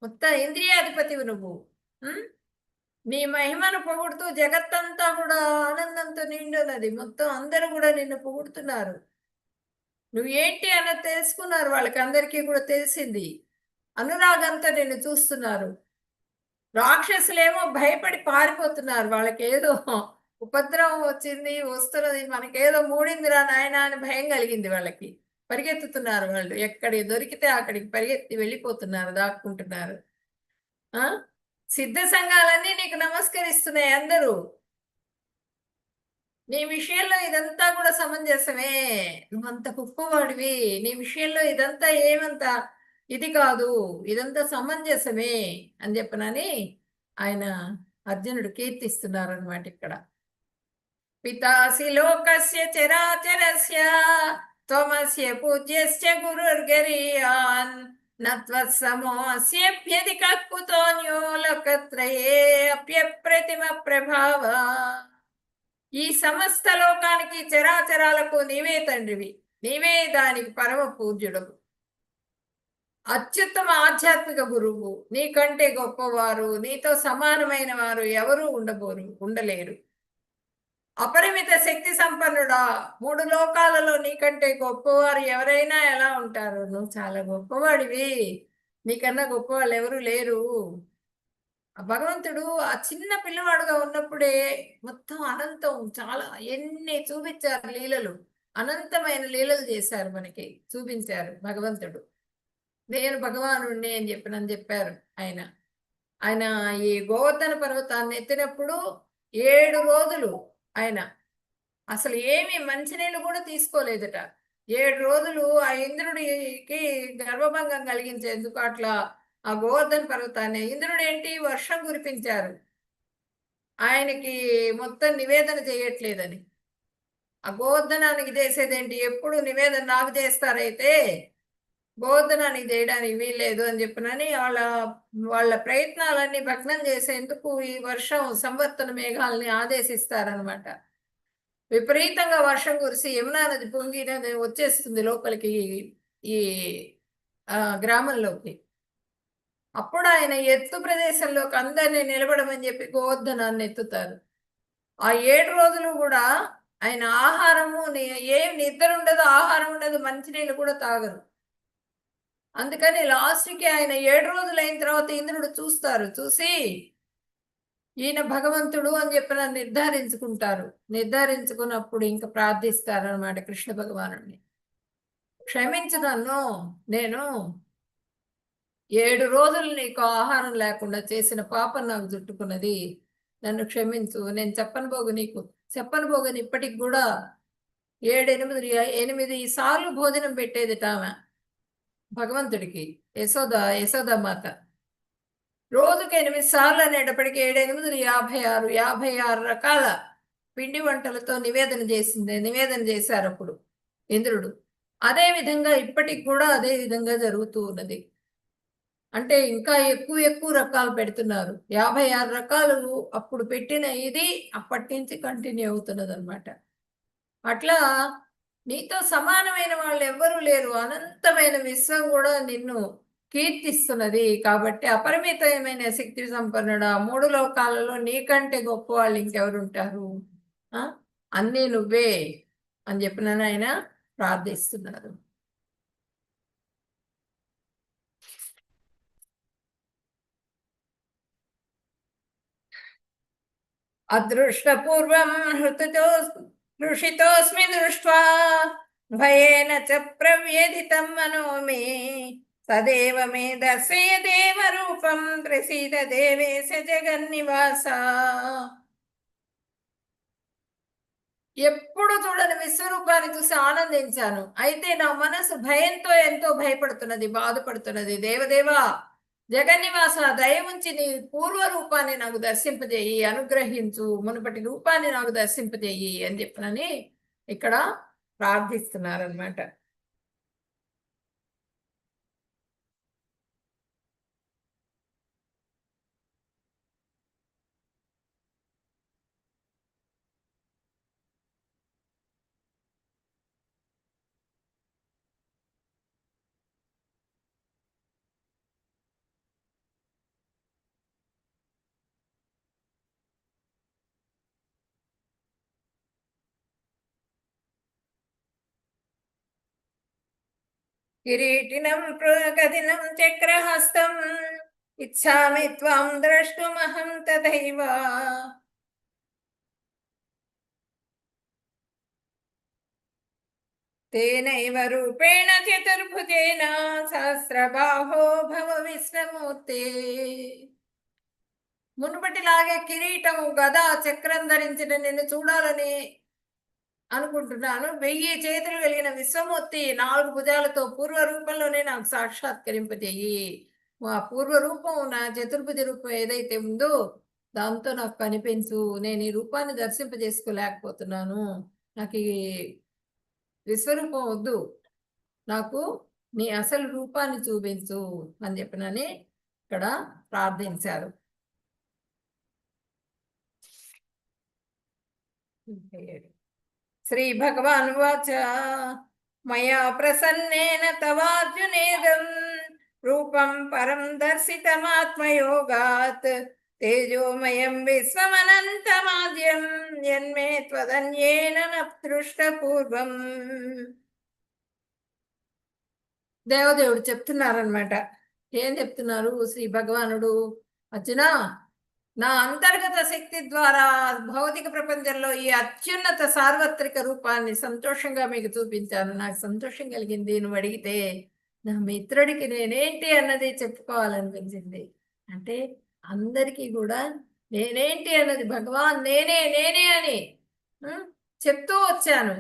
మొత్తం ఇంద్రియాధిపతివి నువ్వు. నీ మహిమను పొగుడుతూ జగత్తంతా కూడా ఆనందంతో నిండున్నది. మొత్తం అందరూ కూడా నిన్ను పొగుడుతున్నారు. నువ్వు ఏంటి అన్నది తెలుసుకున్నారు. వాళ్ళకి అందరికీ కూడా తెలిసింది. అనురాగంతో నిన్ను చూస్తున్నారు. రాక్షసులేమో భయపడి పారిపోతున్నారు. వాళ్ళకి ఏదో ఉపద్రవం వచ్చింది, వస్తున్నది, మనకేదో మూడిందిరా నాయన అని భయం కలిగింది వాళ్ళకి. పరిగెత్తుతున్నారు వాళ్ళు. ఎక్కడి దొరికితే అక్కడికి పరిగెత్తి వెళ్ళిపోతున్నారు, దాక్కుంటున్నారు. సిద్ధ సంఘాలన్నీ నీకు నమస్కరిస్తున్నాయి అందరూ. నీ విషయంలో ఇదంతా కూడా సమంజసమే. నువ్వంత గొప్పవాడివి. నీ విషయంలో ఇదంతా ఏమంత ఇది కాదు, ఇదంతా సమంజసమే అని చెప్పనని ఆయన అర్జునుడు కీర్తిస్తున్నారు అన్నమాట ఇక్కడ. పితాసి లోకస్య చరాచరస్య త్వమస్య పూజ్యస్య గురుర్గరీయాన్ నత్వత్సమోऽస్యభ్యధిక కుతోన్యో లోకత్రయే అప్యప్రతిమ ప్రభావ. ఈ సమస్త లోకానికి చరాచరాలకు నీవే తండ్రివి, నీవే దానికి పరమ పూజ్యుడవు, అత్యుత్తమ ఆధ్యాత్మిక గురువు. నీకంటే గొప్పవారు, నీతో సమానమైన వారు ఎవరూ ఉండలేరు. అపరిమిత శక్తి సంపన్నుడా, 3 లోకాలలో నీకంటే గొప్పవారు ఎవరైనా ఎలా ఉంటారు? నువ్వు చాలా గొప్పవాడివి. నీకన్నా గొప్పవాళ్ళు ఎవరు లేరు. ఆ భగవంతుడు ఆ చిన్న పిల్లవాడుగా ఉన్నప్పుడే మొత్తం అనంతం చాలా ఎన్ని చూపించారు లీలలు. అనంతమైన లీలలు చేశారు, మనకి చూపించారు భగవంతుడు. నేను భగవానుడిని అని చెప్పారు ఆయన. ఆయన ఈ గోవర్ధన పర్వతాన్ని ఎత్తినప్పుడు 7 రోజులు ఆయన అసలు ఏమి మంచినీళ్ళు కూడా తీసుకోలేదట. 7 రోజులు ఆ ఇంద్రుడికి గర్వభంగం కలిగించేందుకు అట్లా ఆ గోవర్ధన పర్వతాన్ని ఇంద్రుడు ఏంటి వర్షం కురిపించారు, ఆయనకి మొత్తం నివేదన చేయట్లేదని. ఆ గోవర్ధనానికి చేసేదేంటి, ఎప్పుడు నివేదన నాకు చేస్తారైతే గోవర్ధనానికి చేయడానికి వీల్లేదు అని చెప్పినని వాళ్ళ ప్రయత్నాలన్నీ భగ్నం చేసేందుకు ఈ వర్షం సంవర్తన మేఘాలని ఆదేశిస్తారనమాట. విపరీతంగా వర్షం కురిసి యమునా నది పొంగి వచ్చేస్తుంది లోపలికి ఈ గ్రామంలోకి. అప్పుడు ఆయన ఎత్తు ప్రదేశంలోకి అందరినీ నిలబడమని చెప్పి గోవర్ధనాన్ని ఎత్తుతారు. ఆ 7 రోజులు కూడా ఆయన ఆహారము ఏం నిద్ర ఉండదు, ఆహారం ఉండదు, మంచినీళ్ళు కూడా తాగరు. అందుకని లాస్ట్కి ఆయన 7 రోజులు అయిన తర్వాత ఇంద్రుడు చూస్తారు. చూసి ఈయన భగవంతుడు అని చెప్పి నిర్ధారించుకుంటారు. నిర్ధారించుకున్నప్పుడు ఇంకా ప్రార్థిస్తారు అన్నమాట కృష్ణ భగవానుడిని. క్షమించు నన్ను, నేను 7 రోజులు నీకు ఆహారం లేకుండా చేసిన పాపం నాకు చుట్టుకున్నది, నన్ను క్షమించు. నేను చెప్పను ఇప్పటికి కూడా 8 సార్లు భోజనం పెట్టేదిట ఆమె భగవంతుడికి, యశోదామాత. రోజుకి 8 సార్లు అనేటప్పటికి 7, 8, 56 రకాల పిండి వంటలతో నివేదన చేశారు అప్పుడు ఇంద్రుడు. అదే విధంగా ఇప్పటికి కూడా అదే విధంగా జరుగుతూ ఉన్నది. అంటే ఇంకా ఎక్కువ ఎక్కువ రకాలు పెడుతున్నారు. 56 రకాలు అప్పుడు పెట్టిన ఇది అప్పటి నుంచి కంటిన్యూ అవుతున్నది అనమాట. అట్లా నీతో సమానమైన వాళ్ళు ఎవ్వరూ లేరు. అనంతమైన విశ్వం కూడా నిన్ను కీర్తిస్తున్నది. కాబట్టి అపరిమితమైన శక్తి సంపన్నుడా, 3 లోకాలలో నీకంటే గొప్ప వాళ్ళు ఇంకెవరుంటారు? ఆ? అన్నీ నువ్వే అని చెప్పినని ఆయన ప్రార్థిస్తున్నారు. అదృష్టపూర్వం హృషితోస్మి దృష్ట్వా భయేన చ ప్రవ్యధితం మనో మే సదేవ మే దర్శయ దేవ రూపం ప్రసీద దేవేశ జగన్నివాస. ఎప్పుడు చూడని విశ్వరూపాన్ని చూసి ఆనందించాను. అయితే నా మనసు భయంతో ఎంతో భయపడుతున్నది, బాధపడుతున్నది. దేవదేవా, జగన్నివాస, దయ ఉంచి నీ పూర్వ రూపాన్ని నాకు దర్శింపజేయి, అనుగ్రహించు, మునుపటి రూపాన్ని నాకు దర్శింపజేయి అని చెప్పనని ఇక్కడ ప్రార్థిస్తున్నారనమాట. కిరీటినం కదినం చక్రహస్తం ఇచ్చామి త్వాం ద్రష్టుమహం తథైవ. తేనైవ రూపేణ చతుర్భుజేన సహస్రబాహో భవ విష్ణుమూర్తే. మునుపటిలాగే కిరీటము, గద, చక్రం ధరించిన నిన్ను చూడాలని అనుకుంటున్నాను. 1000 చేతులు కలిగిన విశ్వమూర్తి 4 భుజాలతో పూర్వ రూపంలోనే నాకు సాక్షాత్కరింపజేయి. ఆ పూర్వ రూపం, నా చతుర్భుజ రూపం ఏదైతే ఉందో దాంతో నాకు కనిపించు. నేను ఈ రూపాన్ని దర్శింపజేసుకోలేకపోతున్నాను. నాకు ఈ విశ్వరూపం వద్దు, నాకు నీ అసలు రూపాన్ని చూపించు అని చెప్పినని ఇక్కడ ప్రార్థించారు. శ్రీ భగవాన్ వాచ మయా ప్రసన్నేన తవార్జునేదం రూపం పరం దర్శితమాత్మయోగాత్ తేజోమయం విశ్వమనంతమాద్యం యన్మే త్వదన్యేన న దృష్టపూర్వం. దేవదేవుడు చెప్తున్నారనమాట. ఏం చెప్తున్నారు శ్రీ భగవానుడు? అర్జున, నా అంతర్గత శక్తి ద్వారా భౌతిక ప్రపంచంలో ఈ అత్యున్నత సార్వత్రిక రూపాన్ని సంతోషంగా మీకు చూపించాను. నాకు సంతోషం కలిగింది. నువ్వు అడిగితే నా మిత్రుడికి నేనేంటి అన్నది చెప్పుకోవాలనిపించింది. అంటే అందరికీ కూడా నేనేంటి అన్నది భగవాన్ నేనే నేనే అని చెప్తూ వచ్చాను.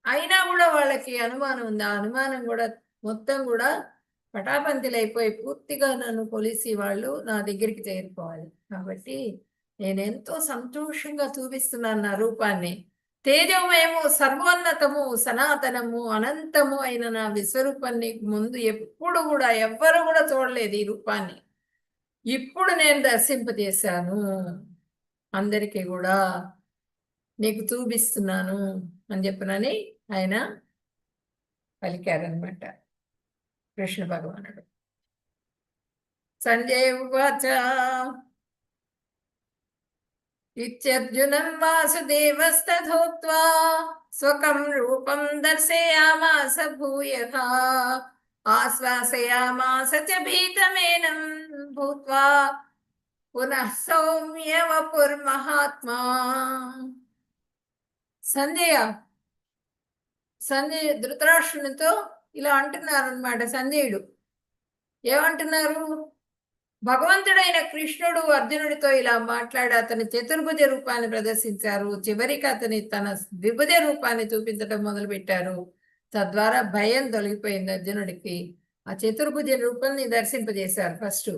అయినా కూడా వాళ్ళకి అనుమానం ఉంది. ఆ అనుమానం కూడా మొత్తం కూడా పటాపంతిలైపోయి పూర్తిగా నన్ను కొలిసి వాళ్ళు నా దగ్గరికి చేరుకోవాలి. కాబట్టి నేను ఎంతో సంతోషంగా చూపిస్తున్నాను నా రూపాన్ని. తేజోమయము, సర్వోన్నతము, సనాతనము, అనంతము అయిన నా విశ్వరూపాన్ని ముందు ఎప్పుడు కూడా ఎవ్వరు కూడా చూడలేదు ఈ రూపాన్ని. ఇప్పుడు నేను దర్శింపజేశాను, అందరికీ కూడా నీకు చూపిస్తున్నాను అని చెప్పనని ఆయన పలికారనమాట కృష్ణ భగవానుడు. సంజయ ఉవాచ ఇత్యర్జునం వాసుదేవస్తథోక్త్వా స్వకం రూపం దర్శయామాస భూయః ఆశ్వాసయామాస చ భీతమేనం భూత్వా పునః సౌమ్య వపుర్మహాత్మా. సంజయ్ ధృతరాష్ట్రునితో ఇలా అంటున్నారనమాట. సంజయుడు ఏమంటున్నారు? భగవంతుడైన కృష్ణుడు అర్జునుడితో ఇలా మాట్లాడి అతని చతుర్భుజ రూపాన్ని ప్రదర్శించారు. చివరికి అతని తన ద్విభుజ రూపాన్ని చూపించడం మొదలుపెట్టారు. తద్వారా భయం తొలగిపోయింది అర్జునుడికి. ఆ చతుర్భుజ రూపాన్ని దర్శింపజేశారు ఫస్ట్.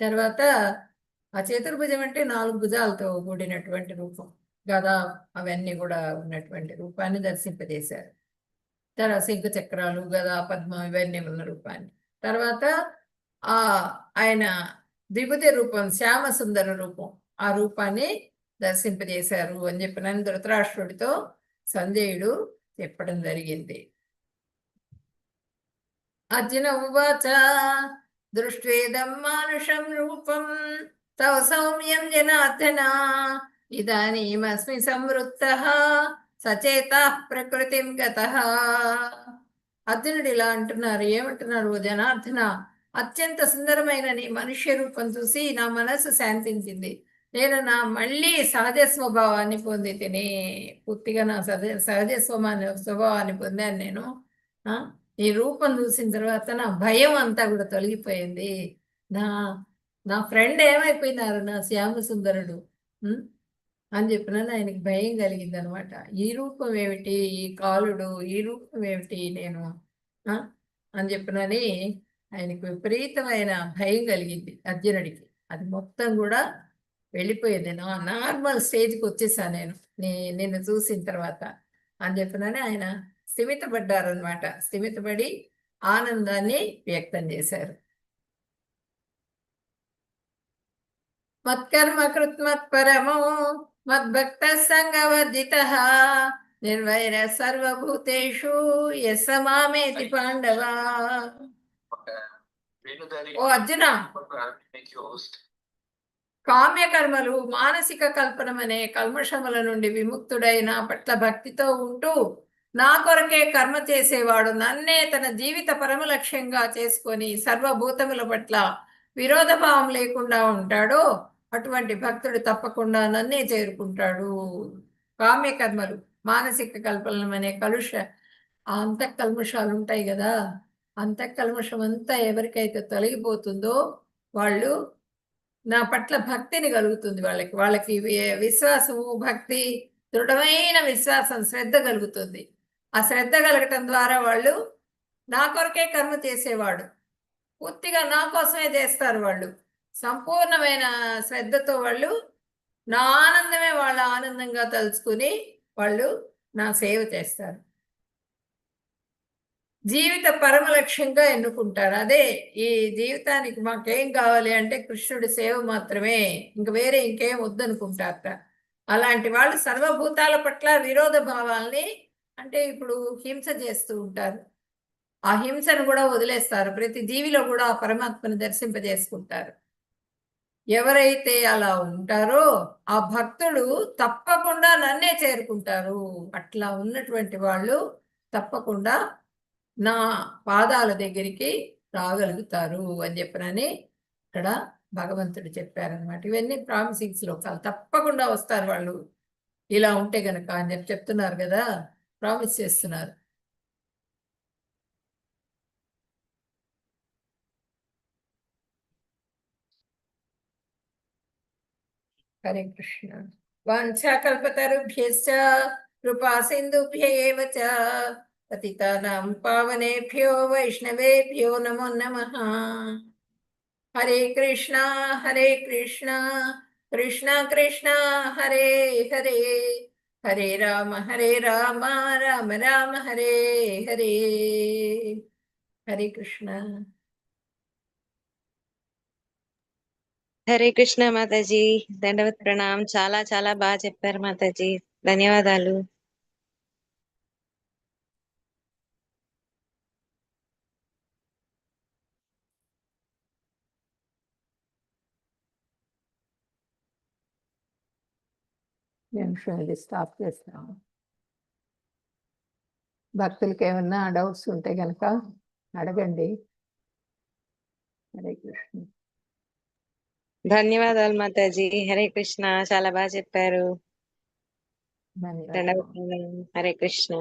తర్వాత ఆ చతుర్భుజం అంటే 4 భుజాలతో కూడినటువంటి రూపం, గదా అవన్నీ కూడా ఉన్నటువంటి రూపాన్ని దర్శింపజేశారు. తర్వాత శంఖ చక్రాలు, గదా, పద్మం ఇవన్నీ ఉన్న రూపాన్ని. తర్వాత ఆ ఆయన ద్విభుజ రూపం, శ్యామ సుందర రూపం, ఆ రూపాన్ని దర్శింపజేశారు అని చెప్పినని ధృతరాష్ట్రుడితో సంజయుడు చెప్పడం జరిగింది. అర్జున ఉవాచ దృష్ట్వేదం మానుషం రూపం తవ సౌమ్యం జనార్దన ఇదానీమస్మి సంవృత్తః సచేతః ప్రకృతిం గతః. అర్జునుడు ఇలా అంటున్నారు, ఏమంటున్నారు? "ఓ జనార్దన, అత్యంత సుందరమైన నీ మనుష్య రూపం చూసి నా మనసు శాంతించింది. నేను నా మళ్ళీ సహజ స్వభావాన్ని పొంది తిని, పూర్తిగా నా సహజ స్వభావాన్ని పొందాను నేను. ఆ నీ రూపం చూసిన తర్వాత నా భయం అంతా కూడా తొలగిపోయింది. నా నా ఫ్రెండ్ ఏమైపోయినారు, నా శ్యామ సుందరుడు అని చెప్పినాను. ఆయనకి భయం కలిగింది అనమాట. ఈ రూపం ఏమిటి, ఈ కాలుడు, ఈ రూపం ఏమిటి నేను అని చెప్పినని ఆయనకు విపరీతమైన భయం కలిగింది అర్జునుడికి. అది మొత్తం కూడా వెళ్ళిపోయింది. నార్మల్ స్టేజ్కి వచ్చేసాను నేను నిన్ను చూసిన తర్వాత అని చెప్పినని ఆయన స్థిమితపడ్డారనమాట. స్థిమితపడి ఆనందాన్ని వ్యక్తం చేశారు. మత్కర్మ కృత్మత్పరమో మద్భక్త సంగవర్జిత నిర్వైర సర్వభూతేషు యస్స మామేతి పాండవ. ఓ అర్జున, కామ్యకర్మలు, మానసిక కల్పనమనే కల్మషముల నుండి విముక్తుడై నా పట్ల భక్తితో ఉంటూ నా కొరకే కర్మ చేసేవాడు నన్నే తన జీవిత పరమ లక్ష్యంగా చేసుకొని సర్వభూతముల పట్ల విరోధభావం లేకుండా ఉంటాడో అటువంటి భక్తుడు తప్పకుండా నన్నే చేరుకుంటాడు. కామ్యకర్మలు, మానసిక కల్పనలు అనే అంతఃకల్మషాలు ఉంటాయి కదా, అంతఃకల్మషం అంతా ఎవరికైతే తొలగిపోతుందో వాళ్ళు నా పట్ల భక్తిని కలుగుతుంది. వాళ్ళకి విశ్వాసము, భక్తి, దృఢమైన విశ్వాసం, శ్రద్ధ కలుగుతుంది. ఆ శ్రద్ధ కలగటం ద్వారా వాళ్ళు నా కొరకే కర్మ చేసేవాడు, పూర్తిగా నా కోసమే చేస్తారు. వాళ్ళు సంపూర్ణమైన శ్రద్ధతో వాళ్ళు నా ఆనందమే వాళ్ళ ఆనందంగా తలుచుకుని వాళ్ళు నా సేవ చేస్తారు. జీవిత పరమ లక్ష్యంగా ఎన్నుకుంటారు. అదే ఈ జీవితానికి మాకేం కావాలి అంటే కృష్ణుడి సేవ మాత్రమే, ఇంక వేరే ఇంకేం వద్దనుకుంటారట. అలాంటి వాళ్ళు సర్వభూతాల పట్ల విరోధ భావాల్ని, అంటే ఇప్పుడు హింస చేస్తూ ఉంటారు, ఆ హింసను కూడా వదిలేస్తారు. ప్రతి జీవిలో కూడా ఆ పరమాత్మను దర్శింపజేసుకుంటారు. ఎవరైతే అలా ఉంటారో ఆ భక్తుడు తప్పకుండా నన్నే చేరుకుంటారు. అట్లా ఉన్నటువంటి వాళ్ళు తప్పకుండా నా పాదాల దగ్గరికి రాగలుగుతారు అని చెప్పనని ఇక్కడ భగవంతుడు చెప్పారనమాట. ఇవన్నీ ప్రామిసింగ్స్ శ్లోకాలు. తప్పకుండా వస్తారు వాళ్ళు ఇలా ఉంటే గనక అని చెప్తున్నారు కదా, ప్రామిస్ చేస్తున్నారు. హరే కృష్ణ. వాంఛాకల్పతరుభ్యశ్చ కృపా సింధుభ్య ఏవ చ పతితానాం పావనేభ్యో వైష్ణవేభ్యో నమో నమః. హరే కృష్ణ హరే కృష్ణ కృష్ణ కృష్ణ హరే హరే, హరే రామ రామ రామ హరే హరే. హరే కృష్ణ. హరే కృష్ణ మాతాజీ, దండవత్ ప్రణాం. చాలా చాలా బాగా చెప్పారు మాతాజీ, ధన్యవాదాలు. ఇది స్టాప్ చేస్తాము. భక్తులకి ఏమన్నా డౌట్స్ ఉంటే కనుక అడగండి. హరే కృష్ణ. ధన్యవాదాలు మాతాజీ. హరే కృష్ణ, చాలా బాగా చెప్పారు. ధన్యవాదాలు. దండవత్ ప్రణాం. హరే కృష్ణ.